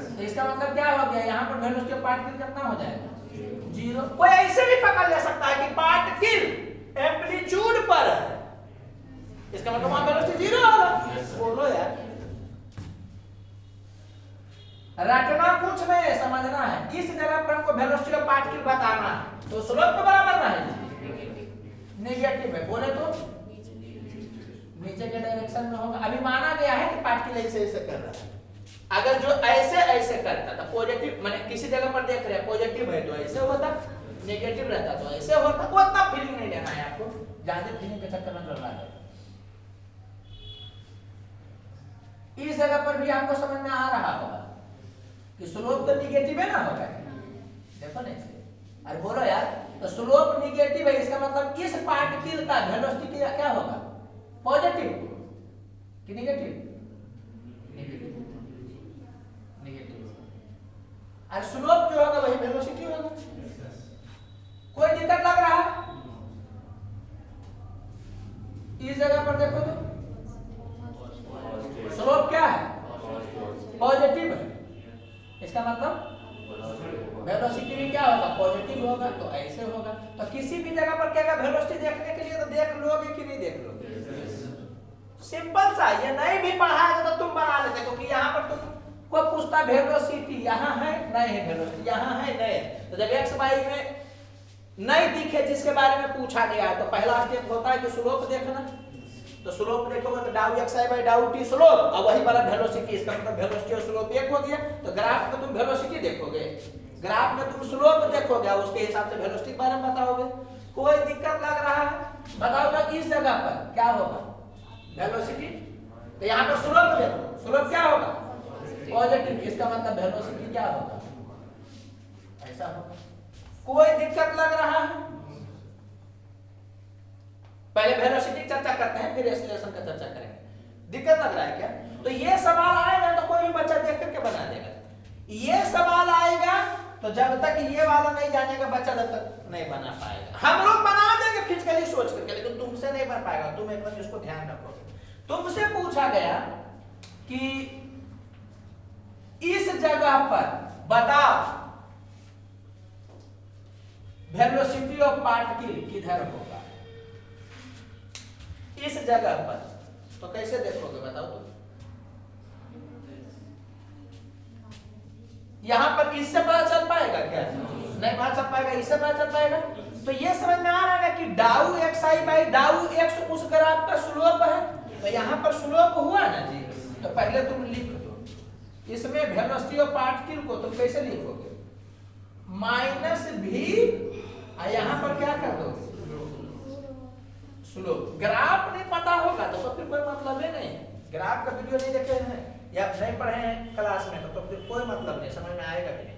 तो इसका मतलब क्या हो गया? यहाँ पर वेलोसिटी ऑफ पार्टिकल कितना हो जाएगा? 0। कोई ऐसे भी पकड़ ले सकता है कि पार्टिकल एम्पलीट्यूड पर है, इसका मतलब वहां वेलोसिटी 0 होगा। बोलो यार, रटना कुछ नहीं है, समझना है। इस जगह पर हमको वेलोसिटी ऑफ पार्टिकल बताना है, तो स्लोप के बराबर ना है, नेगेटिव है। बोले तो नीचे के डायरेक्शन में होगा। अभी माना गया है कि पार्टिकल ऐसे ऐसे कर रहा है। अगर जो ऐसे ऐसे करता था पॉजिटिव, माने किसी जगह पर देख रहे हैं पॉजिटिव है तो ऐसे होता, नेगेटिव रहता तो ऐसे होता। वो इतना फीलिंग नहीं लेना है आपको, ज्यादा फीलिंग के चक्कर में चलना है। इस जगह पर भी आपको समझ में आ रहा होगा कि स्लोप तो निगेटिव है ना होगा। देखो ना इसे, अरे बोलो यार, तो स्लोप निगेटिव है, इसका मतलब इस पार्टिकल का वेलोसिटी क्या होगा? पॉजिटिव कि नेगेटिव? नेगेटिव। और स्लोप जो होगा वही वेलोसिटी होगा। कोई दिक्कत लग रहा है? इस जगह पर देखो तो स्लोप क्या है? पॉजिटिव है, इसका मतलब वेलोसिटी भी क्या होगा? पॉजिटिव होगा। तो ऐसे होगा। तो किसी भी जगह पर क्या वेलोसिटी देखने के लिए तो देख लोगे कि नहीं देख लोगे? सिंपल सा, ये नहीं भी पढ़ा है तो तुम बना लेते, क्योंकि यहाँ पर तुम को पूछता वेलोसिटी यहाँ है नहीं है, वेलोसिटी यहाँ है नहीं है। तो जब एक्स वाई में नहीं दिखे जिसके बारे में पूछा गया है, तो पहला स्टेप होता है कि स्लोप देखना। तो स्लोप देखोगे तो डाउ एक्स आई बाई डाउ टी स्लोप, और वही वाला वेलोसिटी, इसका मतलब वेलोसिटी और स्लोप एक हो गया। तो ग्राफ में तुम वेलोसिटी देखोगे, ग्राफ में तुम स्लोप देखोगे, उसके हिसाब से वेलोसिटी के बारे में बताओगे। कोई दिक्कत लग रहा है? बताओ तो इस जगह पर क्या होगा? वेलोसिटी। तो यहाँ पर स्लोप देखो, स्लोप क्या होगा? पॉजिटिव, इसका मतलब वेलोसिटी क्या होगा? ऐसा होगा। कोई दिक्कत लग रहा है? पहले वेलोसिटी की चर्चा करते हैं, फिर एक्सीलरेशन का चर्चा करेंगे। दिक्कत लग रहा है क्या? तो ये सवाल आएगा तो कोई भी बच्चा देख करके बना देगा। ये सवाल आएगा तो जब तक ये वाला नहीं जानेगा बच्चा तब तक नहीं बना पाएगा। हम लोग बना देंगे फिजिकली सोच करके, लेकिन तुमसे नहीं बन पाएगा। तुम एक बार इसको ध्यान रखो। तुमसे पूछा गया कि इस जगह पर बताओ वेलोसिटी ऑफ पार्टिकल किधर होगा? इस जगह पर तो कैसे देखोगे बताओ तुम? यहां पर इससे पता चल पाएगा क्या? नहीं पता चल पाएगा। इससे पता चल पाएगा। तो ये समझ में आ रहा है कि डाउ x I by dow x उस ग्राफ का स्लोप है। तो यहाँ पर स्लोप हुआ ना जी, तो पहले तुम लिख दो। इसमें वेलोसिटी ऑफ पार्टिकल को तुम कैसे लिखोगे? माइनस भी, और यहाँ पर क्या कर दो? स्लोप। ग्राफ नहीं पता होगा तो फिर कोई मतलब ही नहीं। ग्राफ का वीडियो नहीं देखे हैं या नहीं पढ़े हैं क्लास में तो फिर कोई मतलब नहीं, समझ में आएगा कि नहीं?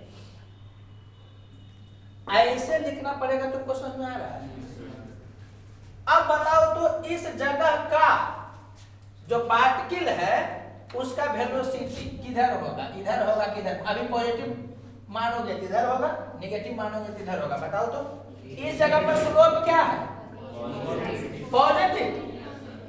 ऐसे लिखना पड़ेगा। तुमको समझ में आ रहा है? अब बताओ तो इस जगह का जो पार्टिकल है उसका वेलोसिटी किधर होगा? इधर होगा किधर? अभी पॉजिटिव मानोगे किधर होगा, नेगेटिव मानोगे किधर होगा? बताओ तो। इस जगह पर स्लोप क्या है? पॉजिटिव,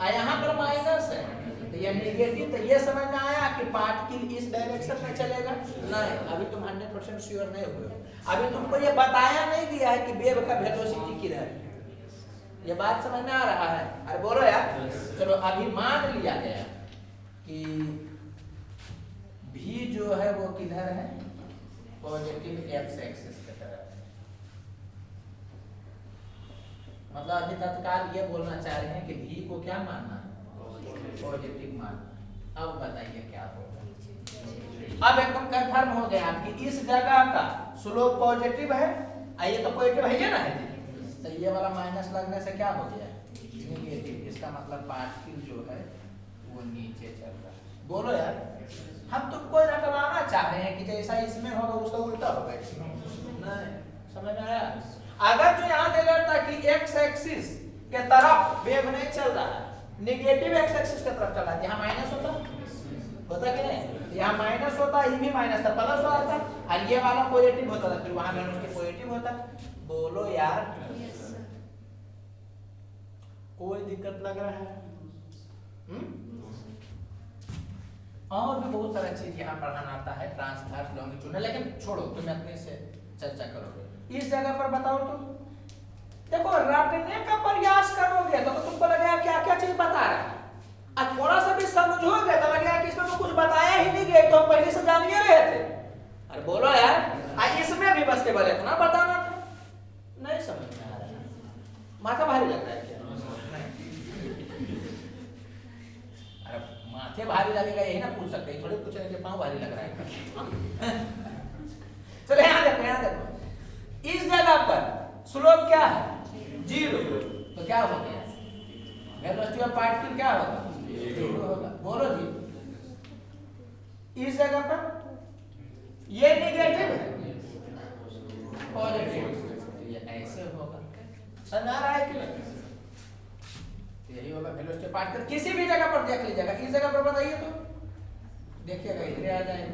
और यहाँ पर माइनस है तो ये नेगेटिव। तो ये समझ में आया कि पार्टिकल इस डायरेक्शन में चलेगा? नहीं, अभी तुम 100% श्योर नहीं हुए। अभी तुमको ये बताया नहीं दिया है कि वेव का वेलोसिटी किधर है। ये बात समझ में आ रहा है? अरे बोलो यार। चलो अभी मान लिया गया कि भी जो है वो किधर है? पॉजिटिव एक्स एक्सिस की तरफ। मतलब अभी तत्काल ये बोलना चाह रहे हैं कि भी को क्या मानना है? पॉजिटिव मानना। अब बताइए क्या होगा? अब एकदम कंफर्म हो गया कि इस जगह का स्लोप पॉजिटिव है, ये तो पॉजिटिव है ना है। तो ये वाला माइनस लगने से क्या हो गया? नेगेटिव। इसका मतलब पार्टिकल जो है वो नीचे चल रहा है। बोलो यार, हम तुमको रटवाना चाह रहे हैं कि जैसा इसमें होगा उसका उल्टा होगा इसमें। नहीं, समझ में आया? अगर जो यहाँ दे रहा था कि एक्स एक्सिस के तरफ वेव नहीं चल रहा है निगेटिव एक्स एक्सिस की तरफ चला, यहाँ माइनस होता कि नहीं, यहाँ माइनस होता, ये भी माइनस था, प्लस हो जाता, और ये वाला पॉजिटिव होता था, फिर वहां में उसके पॉजिटिव होता। बोलो यार, कोई दिक्कत लग रहा है? और भी बहुत सारा चीज यहाँ पढ़ाना आता है, ट्रांसवर्स लॉन्गिट्यूड, लेकिन छोड़ो, तुम अपने से चर्चा करोगे। इस जगह पर बताओ तुम, देखो रटने का प्रयास करोगे तो तुमको लगेगा क्या क्या चीज बता रहा है, और थोड़ा सा भी समझोगे तो लगेगा कि इसमें तो कुछ बताया ही नहीं गया, तो हम पहले से जान ही रहे थे। अरे बोलो यार, आज इसमें भी बस केवल इतना बताना था, नहीं समझ में आ रहा है, माथा भारी लग रहा है क्या? अरे माथे भारी लगेगा यही ना पूछ सकते, थोड़े पूछेंगे कि पाँव भारी लग रहा है। चलो यहाँ देखो, इस जगह पर स्लोप क्या है? 0, तो क्या हो गया? वेलोसिटी ऑफ पार्टिकल क्या होगा? 0 होगा। बोलो जी, इस जगह पर ये नेगेटिव है, पॉजिटिव, ये ऐसे होगा, समझ आ रहा है कि नहीं? यही होगा वेलोसिटी ऑफ पार्टिकल। किसी भी जगह पर देख लीजिएगा, इस जगह पर बताइए तो देखिएगा, इधर आ जाएगा।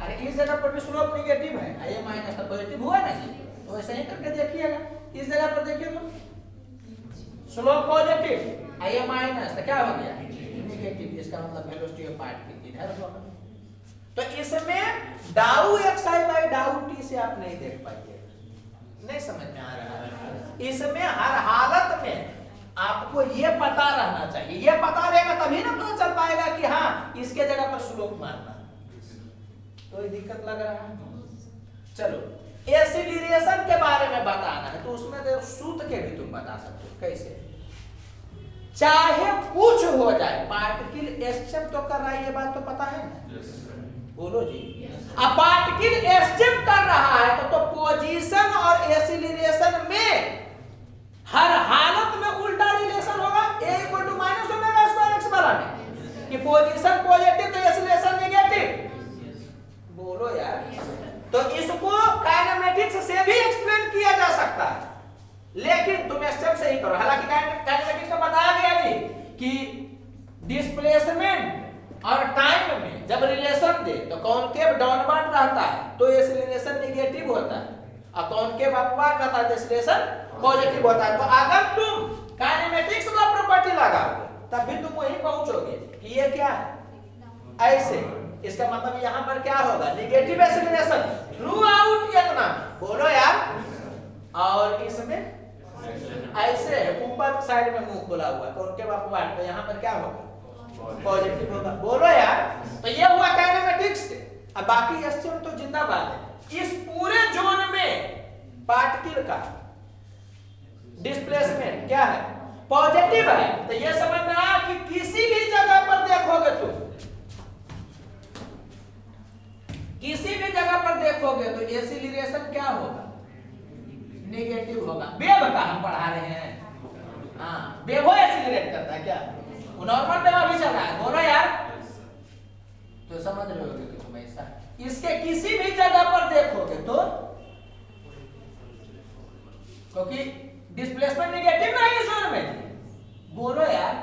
अरे इस जगह पर भी स्लोप नेगेटिव है, ये माइनस का पॉजिटिव हुआ ना जी, तो ऐसे ही करके देखिएगा। इस जगह पर देखिए तो स्लोप पॉजिटिव, ये माइनस, तो क्या हो गया? नेगेटिव। इसका मतलब वेलोसिटी ऑफ पार्टिकल इधर होगा। तो इसमें डाउ एक्स आई बाई डाउ टी से आप नहीं देख पाइए, नहीं समझ में आ रहा है। इसमें हर हालत में आपको ये पता रहना चाहिए, ये पता रहेगा तभी ना पता चल पाएगा कि हाँ इसके जगह पर स्लोप मारना। कोई दिक्कत लग रहा है? चलो, एसिलरेशन के बारे में बताना है, तो उसमें तो सूत्र के भी तुम बता सकते हो। कैसे? चाहे कुछ हो जाए, पार्टिकल एस्केप तो कर रहा है, ये बात तो पता है ना? बोलो जी, अब पार्टिकल एस्केप कर रहा है तो पोजीशन और एसिलरेशन में हर हालत में उल्टा रिलेशन होगा, a = -ω² वाला में, कि पोजीशन पॉजिटिव तो एसिलरेशन नेगेटिव। बोलो यार, तो इसको काइनेमेटिक्स से भी एक्सप्लेन किया जा सकता है, लेकिन तुम स्टेप से ही करो। हालांकि काइनेमेटिक्स में बताया गया जी कि डिस्प्लेसमेंट और टाइम में जब रिलेशन दे तो कॉनकेव डाउनवर्ड रहता है तो एक्सीलरेशन नेगेटिव होता है, और कॉनकेव अपवर्ड रहता है तो एक्सीलरेशन पॉजिटिव होता है। तो अगर तुम काइनेमेटिक्स का प्रॉपर्टी लगाओगे तब भी तुम वहीं पहुंचोगे कि ये क्या है, ऐसे। इसका मतलब यहाँ पर क्या होगा? नेगेटिव एक्सीलरेशन थ्रू आउट इतना। बोलो यार, और इसमें ऐसे है, ऊपर साइड में मुंह खुला हुआ है, कॉनकेव अपवर्ड, तो यहाँ पर क्या होगा? पॉजिटिव होगा। बोलो यार, तो ये हुआ काइनेमेटिक्स। अब बाकी एस्केप तो जिंदाबाद है। इस पूरे जोन में पार्टिकल का डिस्प्लेसमेंट क्या है? पॉजिटिव है। तो ये समझ में आया कि किसी भी जगह पर देखोगे तुम, किसी भी जगह पर देखोगे तो एक्सीलरेशन क्या होगा? नेगेटिव होगा। वेव का हम पढ़ा रहे हैं, हाँ, वेव एक्सीलरेट करता है क्या? वो नॉर्मल वेव अभी चल रहा है। बोलो यार, तो समझ रहे होगे कि तुम ऐसा इसके किसी भी जगह पर देखोगे तो, क्योंकि डिस्प्लेसमेंट नेगेटिव नहीं इस जोन में। बोलो यार,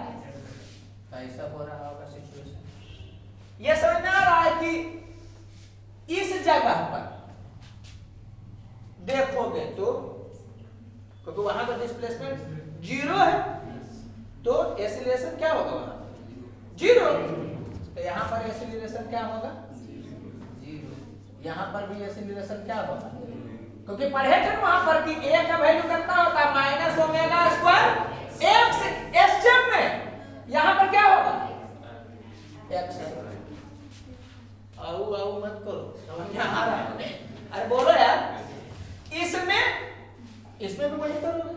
ऐसा हो रहा होगा सिचुएशन। ये समझ में आ रहा है कि इस जगह पर देखोगे तो, क्योंकि वहां पर डिस्प्लेसमेंट 0 है तो एक्सीलरेशन क्या होगा? वहां 0। तो यहाँ पर एक्सीलरेशन क्या होगा? 0। यहाँ पर भी एक्सीलरेशन क्या होगा? क्योंकि पढ़े थे वहां पर कि a का वैल्यू कितना होता है? -ω² x एस्केप में। यहाँ पर क्या होगा? x। आओ मत करो, समझ में आ रहा है? अरे बोलो यार, इसमें भी वही करोगे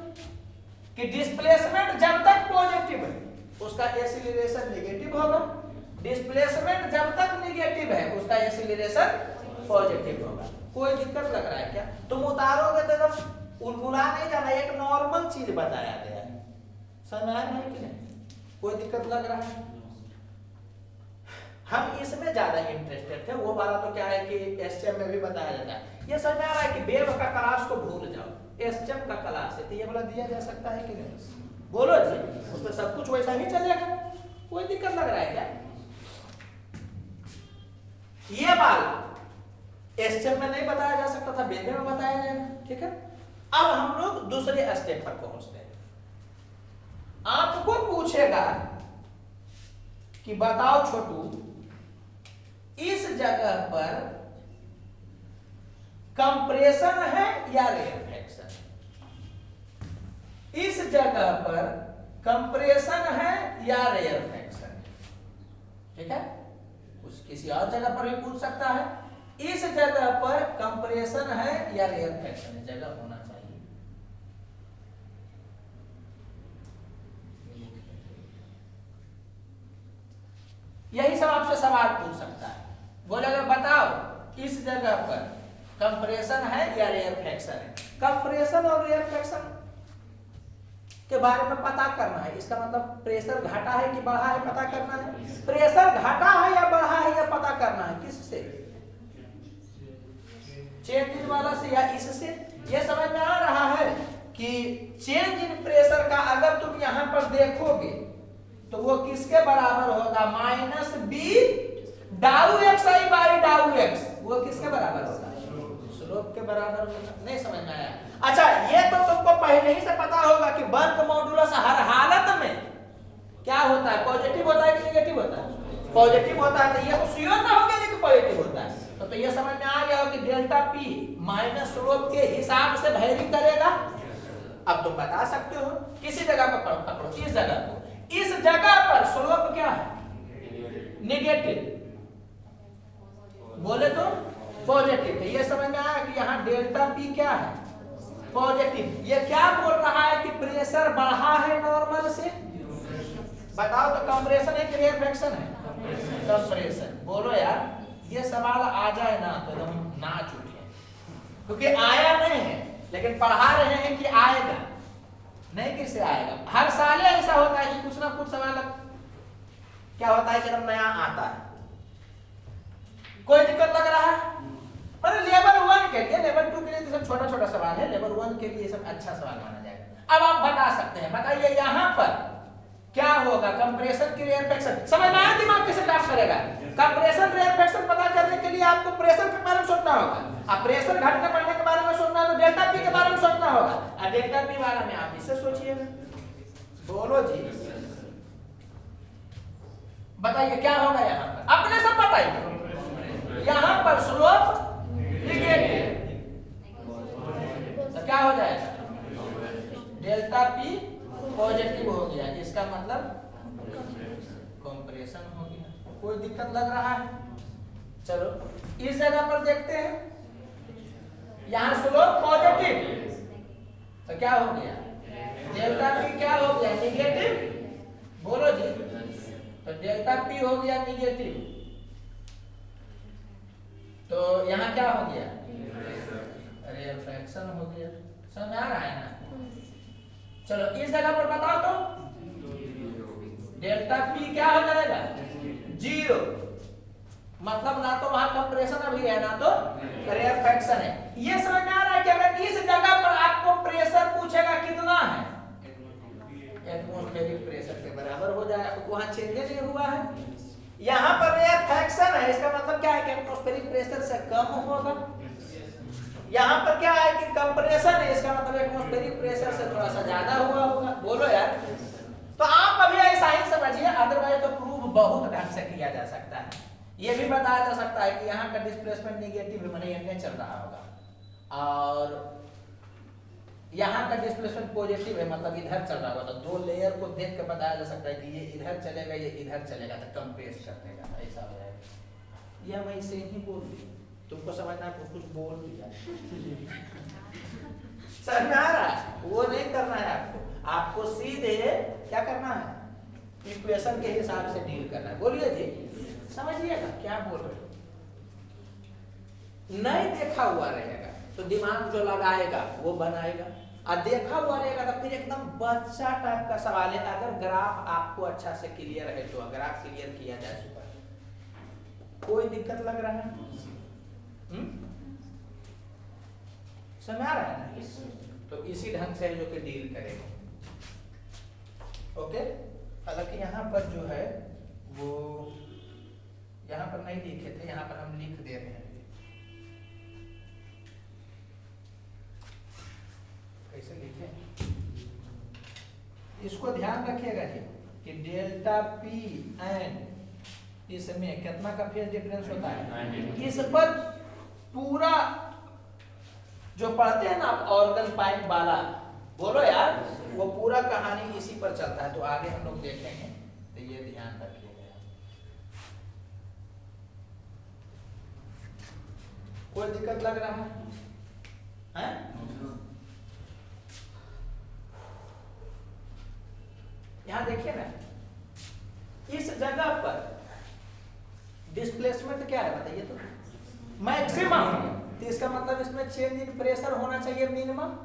कि डिस्प्लेसमेंट जब तक पॉजिटिव है उसका एक्सीलरेशन नेगेटिव होगा, डिस्प्लेसमेंट जब तक नेगेटिव है उसका एक्सीलरेशन पॉजिटिव होगा। कोई दिक्कत लग रहा है क्या? तुम उतारोगे तो एकदम उलगुला नहीं जाना, एक नॉर्मल चीज बताया गया है। समझ में आ रहा है कि नहीं? कोई दिक्कत लग रहा है? हम इसमें ज्यादा इंटरेस्टेड थे, वो वाला तो क्या है कि एस्केप में भी बताया जाता है। ये समझ में आ रहा है कि वेव का क्लास को भूल जाओ, एस्केप का क्लास है तो ये वाला दिया जा सकता है कि नहीं? बोलो जी, उसमें सब कुछ वैसा ही चलेगा। कोई दिक्कत लग रहा है क्या? ये वाला स्टेप में नहीं बताया जा सकता था, बेबे में बताया जाएगा। ठीक है, अब हम लोग दूसरे स्टेप पर पहुंचते हैं। आपको पूछेगा कि बताओ छोटू, इस जगह पर कंप्रेशन है या रेयरफैक्शन? इस जगह पर कंप्रेशन है या रेयरफैक्शन? ठीक है, कुछ किसी और जगह पर भी पूछ सकता है, इस जगह पर कंप्रेशन है या रेयरफैक्शन? जगह होना चाहिए। यही सब आपसे सवाल पूछ सकता है। बोलेगा बताओ इस जगह पर कंप्रेशन है या रेयरफैक्शन है? कंप्रेशन और रेयरफैक्शन के बारे में पता करना है। इसका मतलब प्रेशर घटा है कि बढ़ा है पता करना है। प्रेशर घटा है या बढ़ा है यह पता करना है। किससे? चेंज इन वाला से या इससे? यह समझ में आ रहा है कि चेंज इन प्रेशर का अगर तुम यहां पर देखोगे तो वो किसके बराबर होगा? Minus B dow x I by dow x. वो किसके बराबर होगा? स्लोप के बराबर होगा। नहीं समझ में आया? अच्छा, ये तो तुमको पहले ही से पता होगा कि वर्क मॉडुलस हर हालत में क्या होता है? पॉजिटिव होता है कि नेगेटिव होता है? पॉजिटिव होता है। तो ये तो श्योर ना हो गया कि पॉजिटिव होता है। तो ये समझ में आ गया हो कि डेल्टा पी माइनस स्लोप के हिसाब से वैरी करेगा। अब तुम बता सकते हो किसी जगह पर पकड़ो, इस जगह को, इस जगह पर स्लोप क्या है? नेगेटिव। बोले तो पॉजिटिव। तो ये समझ में आया कि यहाँ डेल्टा पी क्या है? पॉजिटिव। ये क्या बोल रहा है कि प्रेशर बढ़ा है नॉर्मल से? बताओ तो कंप्रेशन है कि रेयरफैक्शन है? कंप्रेशन। बोलो यार, ये सवाल आ जाए ना तो एकदम नाच उठे, क्योंकि आया नहीं है लेकिन पढ़ा रहे हैं कि आएगा। नहीं किससे आएगा? हर साल ऐसा होता है कि कुछ ना कुछ सवाल क्या होता है कि एकदम नया आता है। कोई दिक्कत लग रहा है? पर लेवल 1 के लिए, लेवल 2 के लिए तो सब छोटा छोटा सवाल है, लेवल 1 के लिए सब अच्छा सवाल माना जाएगा। अब आप बता सकते हैं, बताइए यहाँ पर क्या होगा? कंप्रेशन की रेयरफैक्शन। समझ में आया दिमाग कैसे काम करेगा? कंप्रेशन रेयरफैक्शन पता करने के लिए आपको प्रेशर के बारे में सोचना होगा। अब प्रेशर घटने बढ़ने के बारे में सोचना है तो डेल्टा पी के बारे में सोचना होगा। और डेल्टा पी वाला में आप इससे सोचिएगा। बोलो जी, बताइए क्या होगा यहाँ पर? अपने सब बताइए। यहाँ पर स्लोप नेगेटिव, तो क्या हो जाएगा? डेल्टा पी पॉजिटिव हो गया, जिसका मतलब कंप्रेशन हो गया। कोई दिक्कत लग रहा है? चलो इस जगह पर देखते हैं। यहाँ स्लोप पॉजिटिव, तो क्या हो गया? डेल्टा पी क्या हो गया? नेगेटिव। बोलो जी, तो डेल्टा पी हो गया नेगेटिव, तो यहाँ क्या हो गया? रेयरफैक्शन हो गया। समझ आ रहा है ना? चलो इस जगह पर बताओ तो डेल्टा पी क्या हो जाएगा? 0। मतलब ना तो वहां कंप्रेशन अभी है ना तो रेयरफैक्शन है। ये समझ में आ रहा है कि अगर इस जगह पर आपको प्रेशर पूछेगा कितना है, एटमॉस्फेरिक प्रेशर के बराबर हो जाएगा, तो वहां चेंज नहीं हुआ है। यहाँ पर रेयरफैक्शन है, इसका मतलब क्या है कि एटमॉस्फेरिक प्रेशर से कम होगा। यहाँ पर क्या है कि कंप्रेशन है, इसका मतलब एटमॉस्फेरिक प्रेशर से थोड़ा सा ज्यादा हुआ होगा। बोलो यार, तो आप अभी ऐसा ही समझिए, अदरवाइज तो प्रूव बहुत ढंग से किया जा सकता है। ये भी बताया जा सकता है कि यहाँ का डिस्प्लेसमेंट नेगेटिव है, माने एनए चल रहा होगा, और यहाँ का डिस्प्लेसमेंट पॉजिटिव है, मतलब इधर चल रहा होगा। तो दो लेयर को देख के बताया जा सकता है कि ये इधर चलेगा, ये इधर चलेगा, तो कंप्रेस कर देगा, ऐसा हो जाएगा। यह मैं इसे ही बोल दी, तुमको समझना है, कुछ बोल दिया। समझ में आ रहा है? वो नहीं करना है आपको, आपको सीधे क्या करना है? इक्वेशन के हिसाब से डील करना है। बोलिए जी, समझिएगा क्या बोल रहे हो। नहीं देखा हुआ रहेगा तो दिमाग जो लगाएगा वो बनाएगा, और देखा हुआ रहेगा तो फिर एकदम बच्चा टाइप का सवाल है। अगर ग्राफ आपको अच्छा से क्लियर है तो ग्राफ क्लियर किया जा चुका है। कोई दिक्कत लग रहा है? समझ आ रहा है ना? तो इसी ढंग से जो कि डील करेगा। ओके, हालांकि यहाँ पर जो है वो यहाँ पर नहीं लिखे थे, यहाँ पर हम लिख दे रहे हैं। कैसे लिखे इसको ध्यान रखिएगा जी कि डेल्टा पी एंड इसमें कितना का फेज डिफरेंस होता है। इस पर पूरा जो पढ़ते हैं ना आप ऑर्गन पाइप वाला, बोलो यार, वो पूरा कहानी इसी पर चलता है। तो आगे हम लोग देखेंगे, तो ये ध्यान रखिएगा। कोई दिक्कत लग रहा है? यहां देखिए ना, इस जगह पर डिस्प्लेसमेंट क्या है बताइए तो? मैक्सिमम। तो इसका मतलब इसमें चेंज इन प्रेशर होना चाहिए minimum.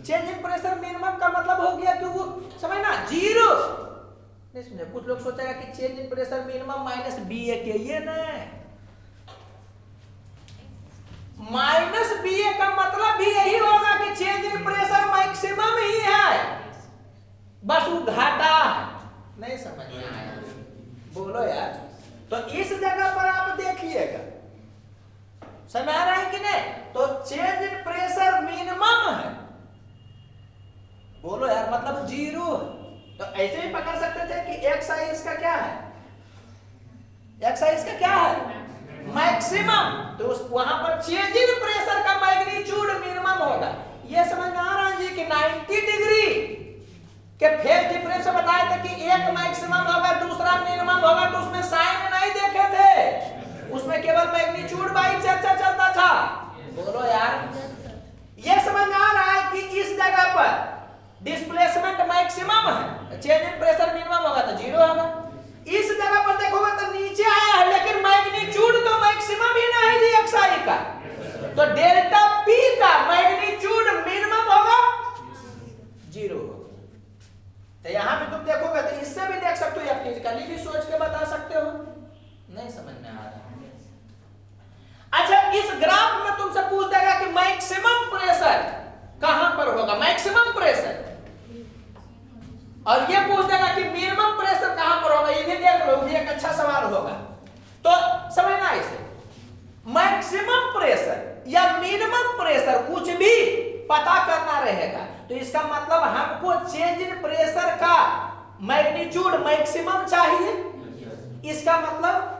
Change in pressure minimum का मतलब हो गया कि वो समझ ना जीरो। नहीं समझे? कुछ लोग सोचेगा कि change in pressure minimum minus B A के, ये नहीं। माइनस बी ए का मतलब भी यही होगा कि चेंज इन प्रेशर मैक्सिमम ही है, बस वो घाटा नहीं समझ में आया। बोलो यार। तो इस जगह पर आप देखिएगा, समझ आ रहा है कि नहीं? तो चेंज इन प्रेशर मिनिमम है, बोलो यार, मतलब जीरो। तो ऐसे ही पकड़ सकते थे कि एक्स आई इसका क्या है, एक्स आई इसका क्या है मैक्सिमम। तो वहां पर चेंज इन प्रेशर का मैग्नीट्यूड मिनिमम होगा। ये समझ में आ रहा है जी कि 90 डिग्री के फेज डिफरेंस से बताया था कि एक मैक्सिमम होगा दूसरा मिनिमम होगा। तो उसमें साइन नहीं देखे थे, उसमें केवल मैग्नीट्यूड बाई चर्चा चलता था। बोलो यार। ये समझ में आ रहा है कि इस जगह पर डिस्प्लेसमेंट मैक्सिमम है, चेंज इन प्रेशर मिनिमम होगा तो जीरो होगा। इस जगह पर देखोगे तो नीचे आया है, लेकिन मैग्नीट्यूड तो मैक्सिमम ही नहीं जी एक्स आई का। तो डेल्टा पी का मैग्नीट्यूड मिनिमम होगा, जीरो होगा। तो यहां पे तुम देखोगे तो इससे भी देख सकते हो या फिजिकली भी सोच के बता सकते हो। नहीं समझ में आ रहा। अच्छा, इस ग्राफ में तुमसे पूछ देगा कि मैक्सिमम प्रेशर कहां पर होगा, मैक्सिमम प्रेशर, और ये पूछ देगा कि मिनिमम प्रेशर कहां पर होगा। ये भी देख लो, ये एक अच्छा सवाल होगा। तो समझना इसे, मैक्सिमम प्रेशर या मिनिमम प्रेशर कुछ भी पता करना रहेगा। तो इसका मतलब हमको चेंज इन प्रेशर का मैग्नीट्यूड मैक्सिमम चाहिए। इसका मतलब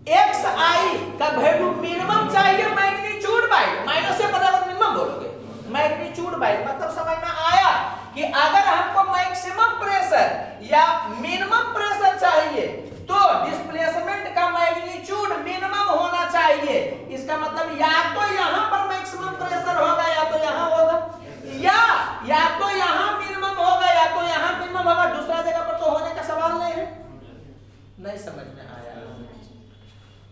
एक्स आई का वैल्यू मिनिमम चाहिए मैग्नीट्यूड बाई, माइनस से पता होगा मिनिमम बोलोगे, मैग्नीट्यूड बाई। मतलब समझ में आया कि अगर हमको मैक्सिमम प्रेशर या मिनिमम प्रेशर चाहिए तो डिस्प्लेसमेंट का मैग्नीट्यूड मिनिमम होना चाहिए। इसका मतलब या तो यहां पर मैक्सिमम प्रेशर होगा या तो यहां होगा, या तो यहां मिनिमम होगा या तो यहां मिनिमम होगा। दूसरा जगह पर तो होने का सवाल नहीं है। नहीं समझ में आया?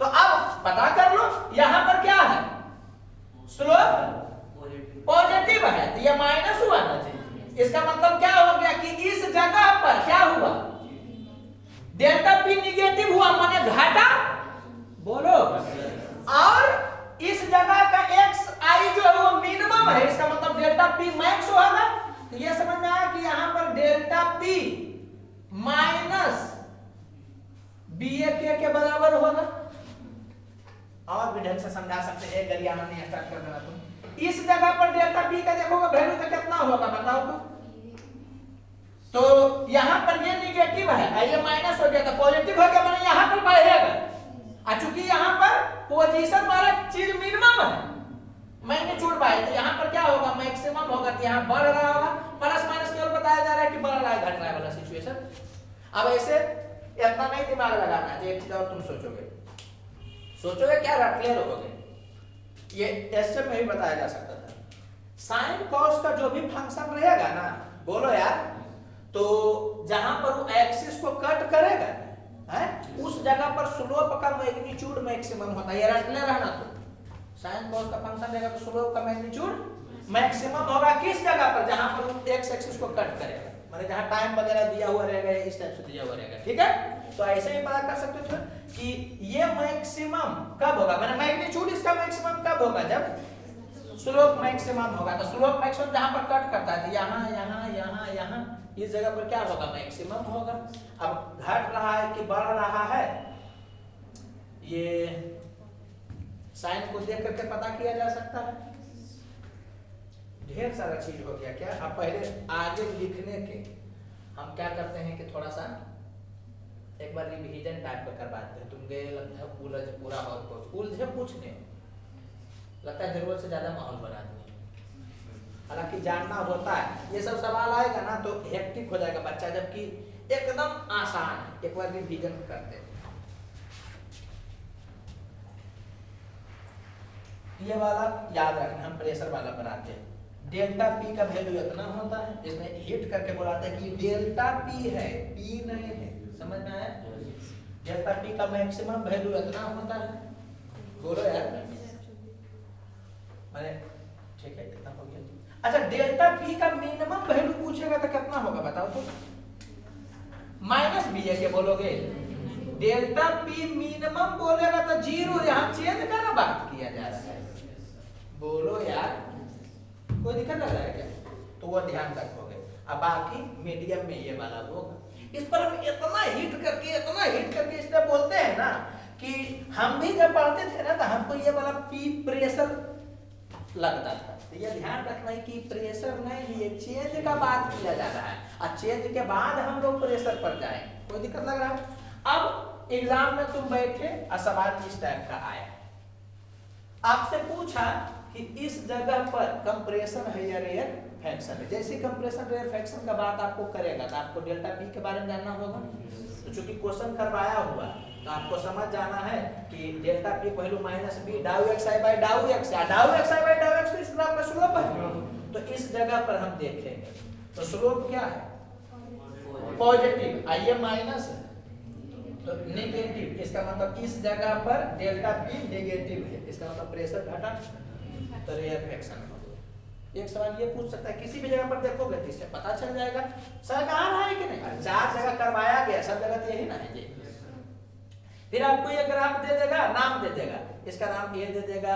तो अब पता कर लो यहां पर क्या है, स्लोप पॉजिटिव है, तो ये माइनस हुआ ना जी। इसका मतलब क्या हो गया कि इस जगह पर क्या हुआ, डेल्टा पी निगेटिव हुआ, माने घाटा। बोलो। और इस जगह का एक्स आई जो है वो मिनिमम है, इसका मतलब डेल्टा पी मैक्स होगा। तो ये समझ में आया कि यहां पर delta P minus B A के बराबर होगा। और भी ढंग से समझा सकते हैं, गरियाना नहीं स्टार्ट कर देना तुम। इस जगह पर डेल्टा पी का देखोगे वैल्यू तो कितना होगा बताओ तो यहां पर ये निगेटिव है, ये माइनस हो गया, तो पॉजिटिव हो गया, माने यहां पर बढ़ेगा। चूंकि यहां पर पोजीशन वाला चीज मिनिमम है, मैग्नीट्यूड बाय, तो यहां पर क्या होगा मैक्सिमम होगा, तो यहां बढ़ रहा होगा। प्लस माइनस केवल बताया जा रहा है कि बढ़ रहा है घट रहा है वाला सिचुएशन। अब ऐसे इतना नहीं दिमाग लगाना है। एक चीज और तुम सोचोगे क्या रटले रहोगे। ये एसएम में भी बताया जा सकता था, साइन कॉस का जो भी फंक्शन रहेगा ना, बोलो यार, तो जहां पर वो एक्सिस को कट करेगा है, उस जगह पर स्लोप का मैग्नीट्यूड मैक्सिमम होता है। ये रटले रहना। तो साइन कॉस का फंक्शन रहेगा तो स्लोप का मैग्नीट्यूड मैक्सिमम होगा किस जगह पर, जहां पर वो एक्स एक्सिस को कट करेगा, माने जहां टाइम वगैरह दिया हुआ रहेगा, इस टाइप से दिया हुआ रहेगा। ठीक है, तो ऐसे ही पता कर सकते थे कि ये मैक्सिमम कब होगा, माने मैग्नीट्यूड इसका मैक्सिमम कब होगा, जब स्लोप मैक्सिमम होगा। तो स्लोप मैक्सिमम जहां पर कट करता है, तो यहां यहां यहां यहां इस जगह पर क्या होगा, मैक्सिमम होगा। अब घट रहा है कि बढ़ रहा है, ये साइन को देख करके पता किया जा सकता है। ढेर सारा चीज हो गया क्या। अब पहले आगे लिखने के हम क्या करते हैं कि थोड़ा सा एक बार रिवीजन टाइप का करवाते हैं। तुम गए लगता है उलझ पूरा और उलझे पूछने लगता है जरूरत से ज्यादा माहौल बना दिए। हालांकि जानना होता है, ये सब सवाल आएगा ना तो हेक्टिक हो जाएगा बच्चा, जबकि एकदम आसान है। एक बार रिवीजन करते हैं। ये वाला याद रखना, हम प्रेशर वाला बनाते हैं। डेल्टा पी का वैल्यू इतना होता है, इसमें हिट करके बुलाते हैं कि डेल्टा पी है, पी नहीं है। समझ में आया। डेल्टा पी का मैक्सिमम वैल्यू इतना होता है। बोलो यार, मैंने ठीक है कितना हो गया। अच्छा, डेल्टा पी का मिनिमम वैल्यू पूछेगा तो कितना होगा बताओ तो। माइनस बी है, क्या बोलोगे। डेल्टा पी मिनिमम बोलेगा तो जीरो, यहाँ चेंज का ना बात किया जा रहा है। बोलो यार, कोई दिक्कत लग रहा है क्या। तो वो ध्यान रखोगे। अब बाकी मीडियम में ये वाला होगा। इस पर हम इतना हिट करके इसलिए बोलते हैं ना कि हम भी जब पढ़ते थे ना तो हमको ये वाला पी प्रेशर लगता था। तो ये ध्यान रखना है कि प्रेशर नहीं, ये चेंज का बात किया जा रहा है और चेंज के बाद हम लोग प्रेशर पर जाएंगे। कोई दिक्कत लग रहा है। अब एग्जाम में तुम बैठे और सवाल इस टाइप का आया, आपसे पूछा कि इस जगह पर कंप्रेशन है या रेयर फ्रैक्शन है। जैसे कंप्रेशन रेयर फ्रैक्शन का बात आपको करेगा तो आपको डेल्टा पी के बारे में जानना होगा। तो चूंकि क्वेश्चन करवाया हुआ तो आपको समझ जाना है कि delta P value minus B dow x I by dow x, या dow x I by dow x तो इस ग्राफ का स्लोप है। तो इस जगह पर हम देखेंगे तो स्लोप क्या है, पॉजिटिव, आइए माइनस तो नेगेटिव। इसका मतलब इस जगह पर डेल्टा पी नेगेटिव है, इसका मतलब प्रेशर घटा तो रेयर फ्रैक्शन हो। एक सवाल ये पूछ सकता है, किसी भी जगह पर देखोगे तो इससे पता चल जाएगा। सर कहाँ रहा है कि नहीं, 4 जगह करवाया गया, सब जगह यही ना है जी। फिर आपको ये ग्राफ दे देगा, नाम दे देगा, इसका नाम ए दे देगा,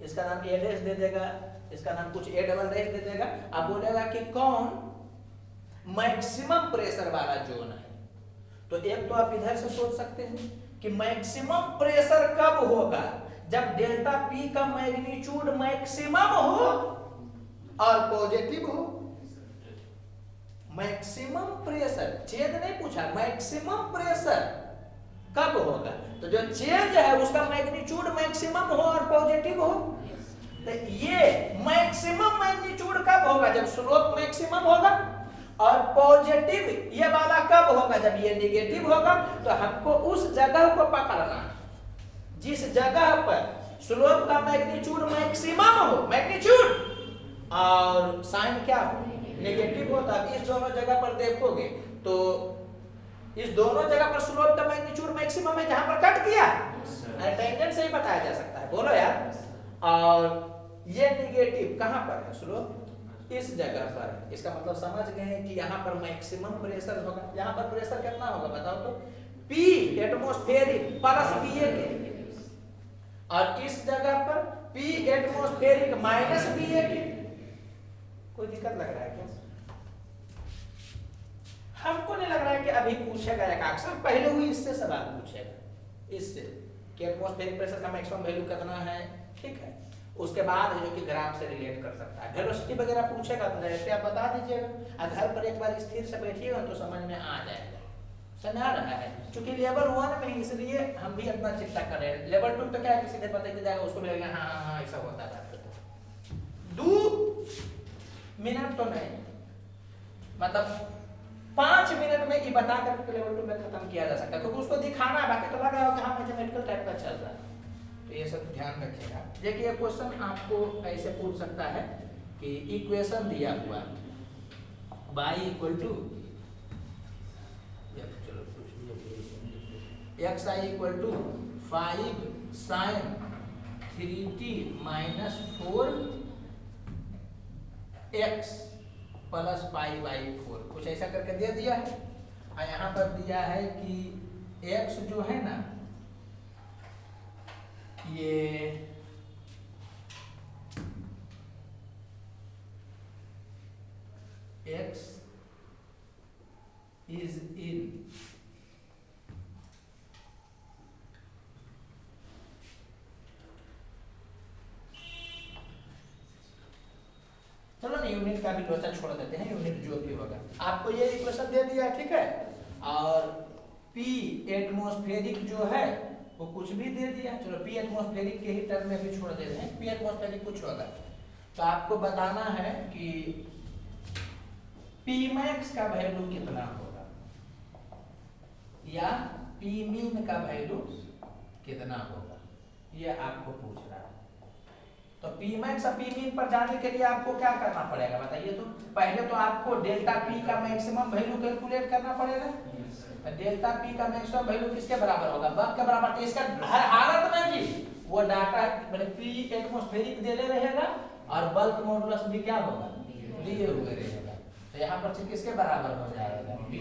इसका नाम ए डैश दे देगा, इसका नाम कुछ ए डबल डैश दे देगा। आप बोलेगा कि कौन मैक्सिमम प्रेशर वाला जोन है। तो एक तो आप इधर से सोच सकते हैं कि मैक्सिमम प्रेशर कब होगा, जब डेल्टा पी का मैग्नीट्यूड मैक्सिमम हो और पॉजिटिव हो। मैक्सिमम प्रेशर, चेंज नहीं पूछा, मैक्सिमम प्रेशर कब होगा, तो जो चेंज है उसका मैग्नीट्यूड मैक्सिमम हो और पॉजिटिव हो। तो ये मैक्सिमम मैग्नीट्यूड कब होगा, जब स्लोप मैक्सिमम होगा, और पॉजिटिव ये वाला कब होगा, जब ये नेगेटिव होगा। तो हमको उस जगह को पकड़ना जिस जगह पर स्लोप का मैग्नीट्यूड मैक्सिमम हो, मैग्नीट्यूड, और साइन क्या हो, नेगेटिव हो। तब इस दोनों जगह पर देखोगे तो इस दोनों जगह पर स्लोप का मैग्नीट्यूड मैक्सिमम है, जहां पर कट किया टेंजेंट से ही बताया जा सकता है। बोलो यार। और ये नेगेटिव कहां पर है, स्लोप इस जगह पर है। इसका मतलब समझ गए कि यहाँ पर मैक्सिमम प्रेशर होगा। यहाँ पर प्रेशर कितना होगा बताओ तो, P एटमॉस्फेरिक प्लस PA के, और इस जगह पर P एटमॉस्फेरिक माइनस PA के। कोई दिक्कत लग रहा है क्या? हमको नहीं लग रहा है कि अभी पूछेगा एक अक्सर, पहले हुई इससे सवाल पूछेगा, इससे कि एटमॉस्फेरिक प्रेशर का मैक्सिमम वैल्यू कितना है। ठीक है, उसके बाद जो कि ग्राफ से रिलेट कर सकता है। वेलोसिटी वगैरह पूछेगा तो डायरेक्ट आप बता दीजिएगा। घर पर एक बार स्थिर से बैठिएगा तो समझ में आ जाएगा। समझ आ रहा है। क्योंकि लेवल 1 में इसलिए हम भी अपना चिंता कर रहे हैं। लेवल 2 पे क्या है, सीधे पता चल जाएगा, उसको मिलेगा हाँ हाँ हाँ ऐसा होता है। 2 मिनट तो नहीं, मतलब 5 मिनट में ये बता करके लेवल 2 में खत्म किया जा सकता है, क्योंकि उसको दिखाना है। बाकी तो लग रहा हो कि हाँ मैथमेटिकल टाइप का चल रहा है। तो ये सब ध्यान रखिएगा। देखिए ये क्वेश्चन आपको ऐसे पूछ सकता है कि इक्वेशन दिया हुआ y equal to x I equal to 5 sin 3t minus 4 x plus pi by 4, कुछ ऐसा करके दे दिया है। और यहाँ पर दिया है कि x जो है ना, ये x इसका भी लोचा छोड़ देते हैं, यूनिट जो भी होगा। आपको ये इक्वेशन दे दिया, ठीक है। और P एटमॉस्फेरिक जो है वो कुछ भी दे दिया। चलो P एटमॉस्फेरिक के ही टर्म में भी छोड़ देते हैं। P एटमॉस्फेरिक कुछ होगा तो आपको बताना है कि P मैक्स का वैल्यू कितना होगा या P मीन का वैल्यू कितना होगा, ये आपको पूछ रहा है। तो P मैक्स और P मीन पर जाने के लिए आपको क्या करना पड़ेगा बताइए। तो पहले तो आपको डेल्टा P का मैक्सिमम वैल्यू कैलकुलेट करना पड़ेगा। तो डेल्टा P का मैक्सिमम वैल्यू किसके बराबर होगा, बल्क के बराबर। तो इसका हर हालत में जी वो डाटा मतलब P एटमॉस्फेरिक दे रहेगा और बल्क मॉडुलस भी क्या होगा, दिए हुए रहेगा। तो यहाँ पर से किसके बराबर हो जाएगा, P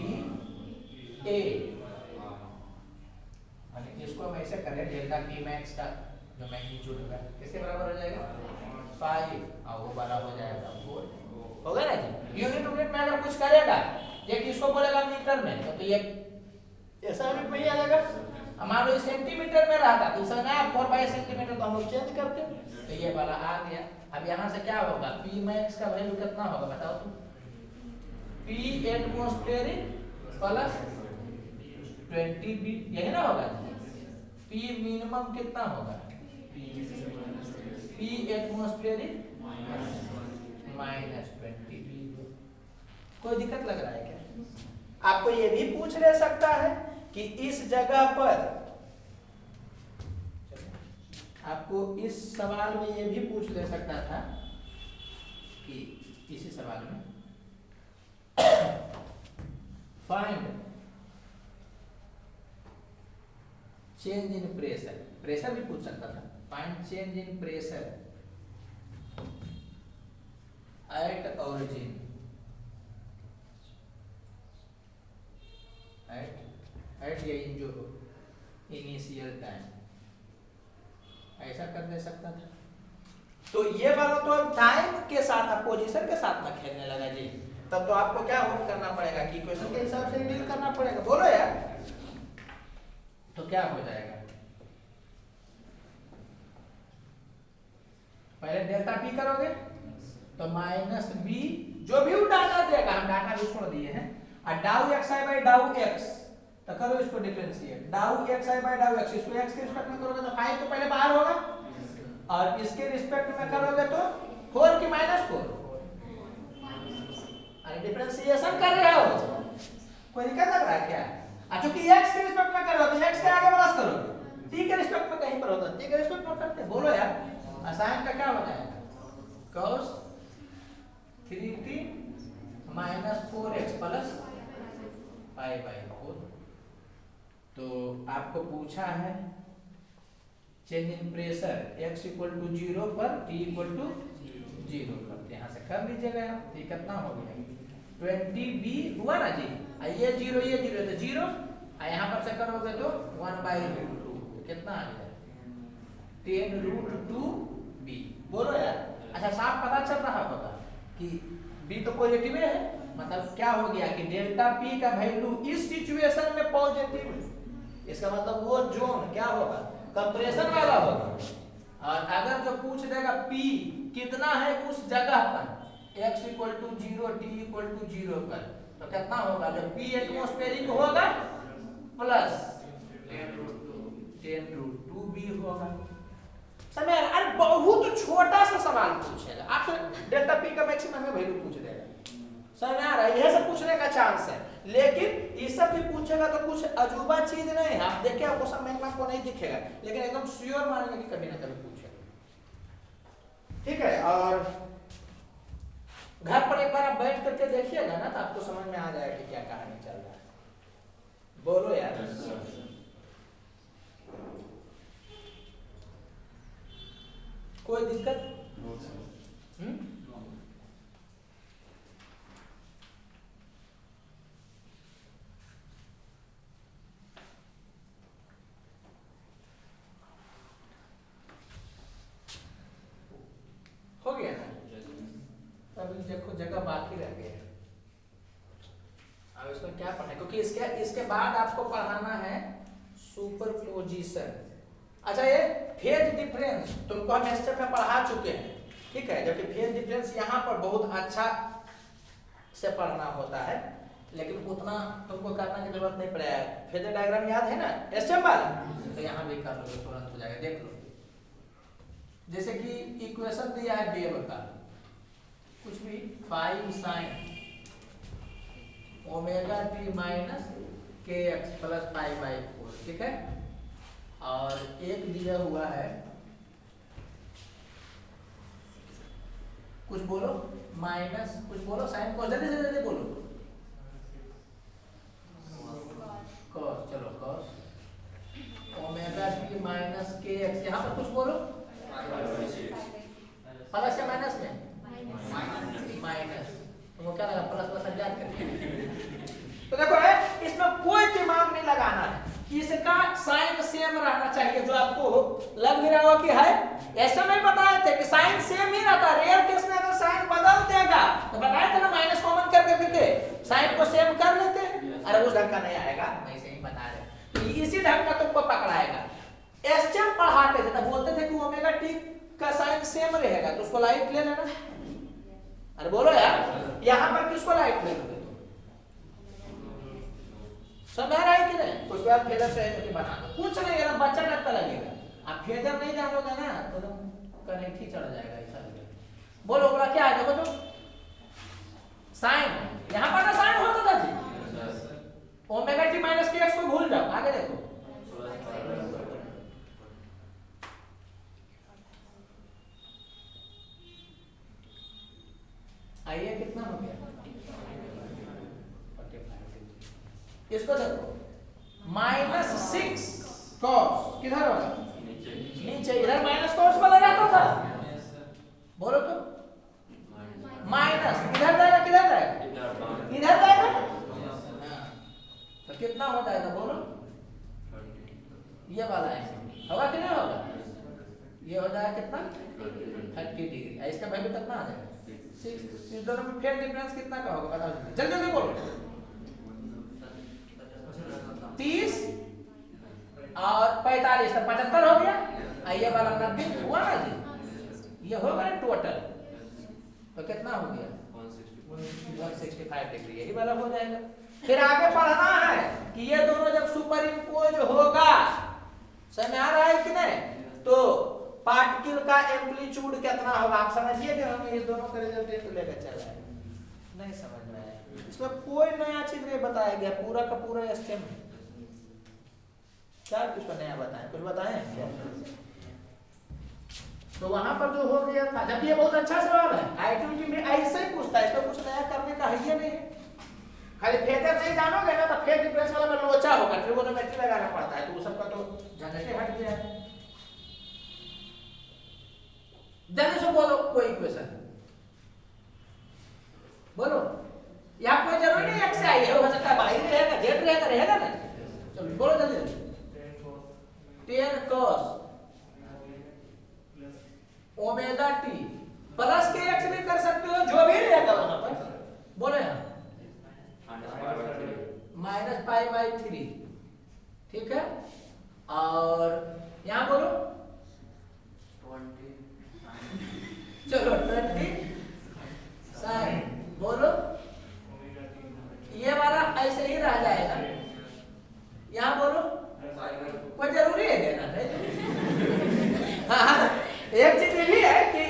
A। इसको हम ऐसे करें, डेल्टा P मैक्स का जो मैग्नीट्यूड होगा किसके बराबर हो जाएगा, 5 और वो बड़ा हो जाएगा 4। होगा ना जी। यूनिट में अगर कुछ करेगा ये किसको बोलेगा मीटर में, तो ये ऐसा यूनिट में ही आ जाएगा। मान लो सेंटीमीटर में रहता तो इसमें 4 सेंटीमीटर तो हम लोग चेंज करते, तो ये वाला आ गया। अब यहाँ से क्या होगा, P मैक्स का वैल्यू कितना होगा बताओ तुम। P एटमॉस्फेरिक प्लस 20B, यही ना होगा। P मिनिमम कितना होगा, P एटमॉस्फेरिक माइनस 20B। कोई दिक्कत लग रहा है क्या? आपको ये भी पूछ ले सकता है कि इस जगह पर, आपको इस सवाल में ये भी पूछ ले सकता था कि इसी सवाल में find change in pressure, pressure भी पूछ सकता था। Find change in pressure at origin at या इन जो इनिशियल टाइम, ऐसा कर दे सकता था। तो ये वाला तो अब टाइम के साथ, पोजीशन के साथ में खेलने लगा जी। तब तो आपको क्या करना पड़ेगा कि इक्वेशन के हिसाब से डील करना पड़ेगा। बोलो यार, तो क्या हो जाएगा, पहले डेल्टा P करोगे तो माइनस B, जो भी वो डाटा देगा, हम डाटा भी छोड़ दिए हैं, और डाउ xi बाय डाउ x, तो करो इसको डिफरेंशिएट। डाउ xi बाय डाउ x, इसको x के रिस्पेक्ट में करोगे तो 5 तो पहले बाहर होगा, और इसके रिस्पेक्ट में करोगे तो 4 की -4। अरे डिफरेंशिएशन कर रहे हो, कोई दिक्कत लग रहा है क्या? अच्छा कि x के रिस्पेक्ट में करो तो x के आगे प्लस करोगे, t के रिस्पेक्ट में कहीं पर होता है, t के रिस्पेक्ट में करते हैं। बोलो यार, साइन का क्या हो जाएगा, cos 3t minus 4x plus 5/4। तो आपको पूछा है चेंज इन प्रेशर x = 0 पर t = 0 पर, यहाँ से कर लीजिएगा। ये कितना हो गया, 20B हुआ ना जी, ये 0 ये 0 तो 0, यहाँ पर से करोगे तो 1/√2, कितना आ गया 10√2B। बोलो यार, अच्छा साफ पता चल रहा होगा कि B तो पॉजिटिव है, मतलब क्या हो गया कि डेल्टा P का वैल्यू इस सिचुएशन में पॉजिटिव, इसका मतलब वो जोन क्या होगा, कंप्रेशन वाला होगा। और अगर जो पूछ देगा P कितना है उस जगह पर, x = 0 t = 0 पर, तो कितना होगा, जब P एटमॉस्फेरिक होगा प्लस 10√2B होगा। समझ, अरे बहुत छोटा सा सवाल पूछेगा आपसे, डेल्टा P का मैक्सिमम वैल्यू पूछ देगा। समझ आ रहा है, यह सब पूछने का चांस है, लेकिन ये सब भी पूछेगा तो कुछ अजूबा चीज नहीं है। आप देखिए आपको सब में आपको नहीं दिखेगा, लेकिन एकदम श्योर मानेंगे कि कभी ना कभी पूछेगा, ठीक है। और घर पर एक बार आप बैठ करके देखिएगा ना, तो आपको समझ में आ जाएगा कि क्या कहानी चल रहा है। बोलो यार, कोई दिक्कत? हो गया ना? अभी देखो जगह बाकी रह गया, अब इसमें क्या पढ़ना है, क्योंकि इसके बाद आपको पढ़ाना है सुपरपोजिशन। अच्छा, ये फेज डिफरेंस तुमको हम स्टेप में पढ़ा चुके हैं, ठीक है। जबकि फेज डिफरेंस यहाँ पर बहुत अच्छा से पढ़ना होता है, लेकिन उतना तुमको करने की जरूरत नहीं पड़ेगा। फेजर डायग्राम याद है ना एसएम वाला, तो यहाँ भी कर लो तुरंत हो जाएगा। देख लो, जैसे कि इक्वेशन दिया है वेव का, कुछ भी 5 sin ओमेगा टी माइनस के एक्स प्लस 5/4, ठीक है। और एक दिया हुआ है, कुछ बोलो माइनस, कुछ बोलो साइन को जल्दी से जल्दी बोलो। कॉस, चलो कॉस ओमेगा टी माइनस के एक्स, यहाँ पर कुछ बोलो प्लस या माइनस में माइनस, तुमको क्या लगा प्लस प्लस याद करके। तो देखो है, इसमें कोई दिमाग नहीं लगाना है, इसका साइन सेम रहना चाहिए। जो आपको लग भी रहा होगा कि है, ऐसा नहीं बताए थे कि साइन सेम ही रहता, रेयर केस में अगर साइन बदल देगा तो बताए थे ना माइनस कॉमन करके फिर साइन को सेम कर लेते। अरे उस ढंग का नहीं आएगा, वैसे ही बता रहे, तो इसी ढंग का तुमको पकड़ाएगा। एसएम पढ़ाते थे ना, बोलते थे कि ओमेगा टी का साइन सेम रहेगा, तो उसको लाइट ले लेना। अरे बोलो यार, यहाँ पर किसको लाइट ले लोगे? समझ रहा है कि नहीं? कुछ बार फेजर से बना दो, कुछ नहीं है ना, बच्चा लगता लगेगा। आप फेजर नहीं जानोगे ना तो तुम कनेक्ट ही चढ़ जाएगा ऐसा लगेगा। बोलो बोला क्या है, देखो तो साइन, यहाँ पर ना साइन होता था जी, ओमेगा टी माइनस के एक्स को भूल जाओ, आगे देखो। आइए कितना हो गया, इसको देखो -6 कॉस किधर होगा, नीचे, इधर माइनस कॉस वाला रहता था। बोलो तो माइनस इधर जाएगा, किधर जाएगा, इधर जाएगा। तो कितना हो जाएगा बोलो, ये वाला है होगा कि नहीं होगा, ये हो जाएगा कितना 30 डिग्री। इसका वैल्यू कितना आ जाएगा 6। इस दोनों में फेज डिफरेंस कितना का होगा बताओ जल्दी जल्दी बोलो। 30 और 45 तो 75 हो गया। ये वाला 90 हुआ ना जी, ये होगा ना टोटल, तो कितना हो गया 165 डिग्री, यही वाला हो जाएगा। फिर आगे पढ़ना है कि ये दोनों जब सुपर इम्पोज होगा, समझ आ रहा है कि नहीं, तो पार्टिकल का एम्पलीट्यूड कितना होगा। आप समझिए कि हम इस दोनों का रिजल्टेंट लेकर चल रहे हैं, नहीं समझ में आया, इसमें कोई नया चीज नहीं बताया गया, पूरा का पूरा एस्टेम है। क्या कुछ नया बताएं, कुछ बताएं क्या? तो वहां पर जो हो गया था, जब ये बहुत अच्छा सवाल है, आईटीजी में ऐसे ही पूछता है, इसमें कुछ नया करने का है ही नहीं। खाली फेजर नहीं जानोगे ना तो फेज डिफरेंस वाला में लोचा होगा, ट्रिगोनोमेट्री लगाना पड़ता है, तो वो सबका तो झंझटे हट गया है। जल्दी से बोलो कोई इक्वेशन बोलो, या कोई जरूरी नहीं एक्स आई है, हो सकता है बाई रहेगा, जेड रहेगा, रहेगा ना। चलो बोलो जल्दी। 10 cos ओमेगा टी प्लस के एक्स भी कर सकते हो, जो भी रहेगा वहां पर। बोलो यहाँ -π/3, ठीक है। और यहाँ बोलो 20, चलो 20 साइन, बोलो ये वाला ऐसे ही रह जाएगा। यहाँ बोलो कोई जरूरी है देना नहीं। हाँ, एक चीज ये भी है कि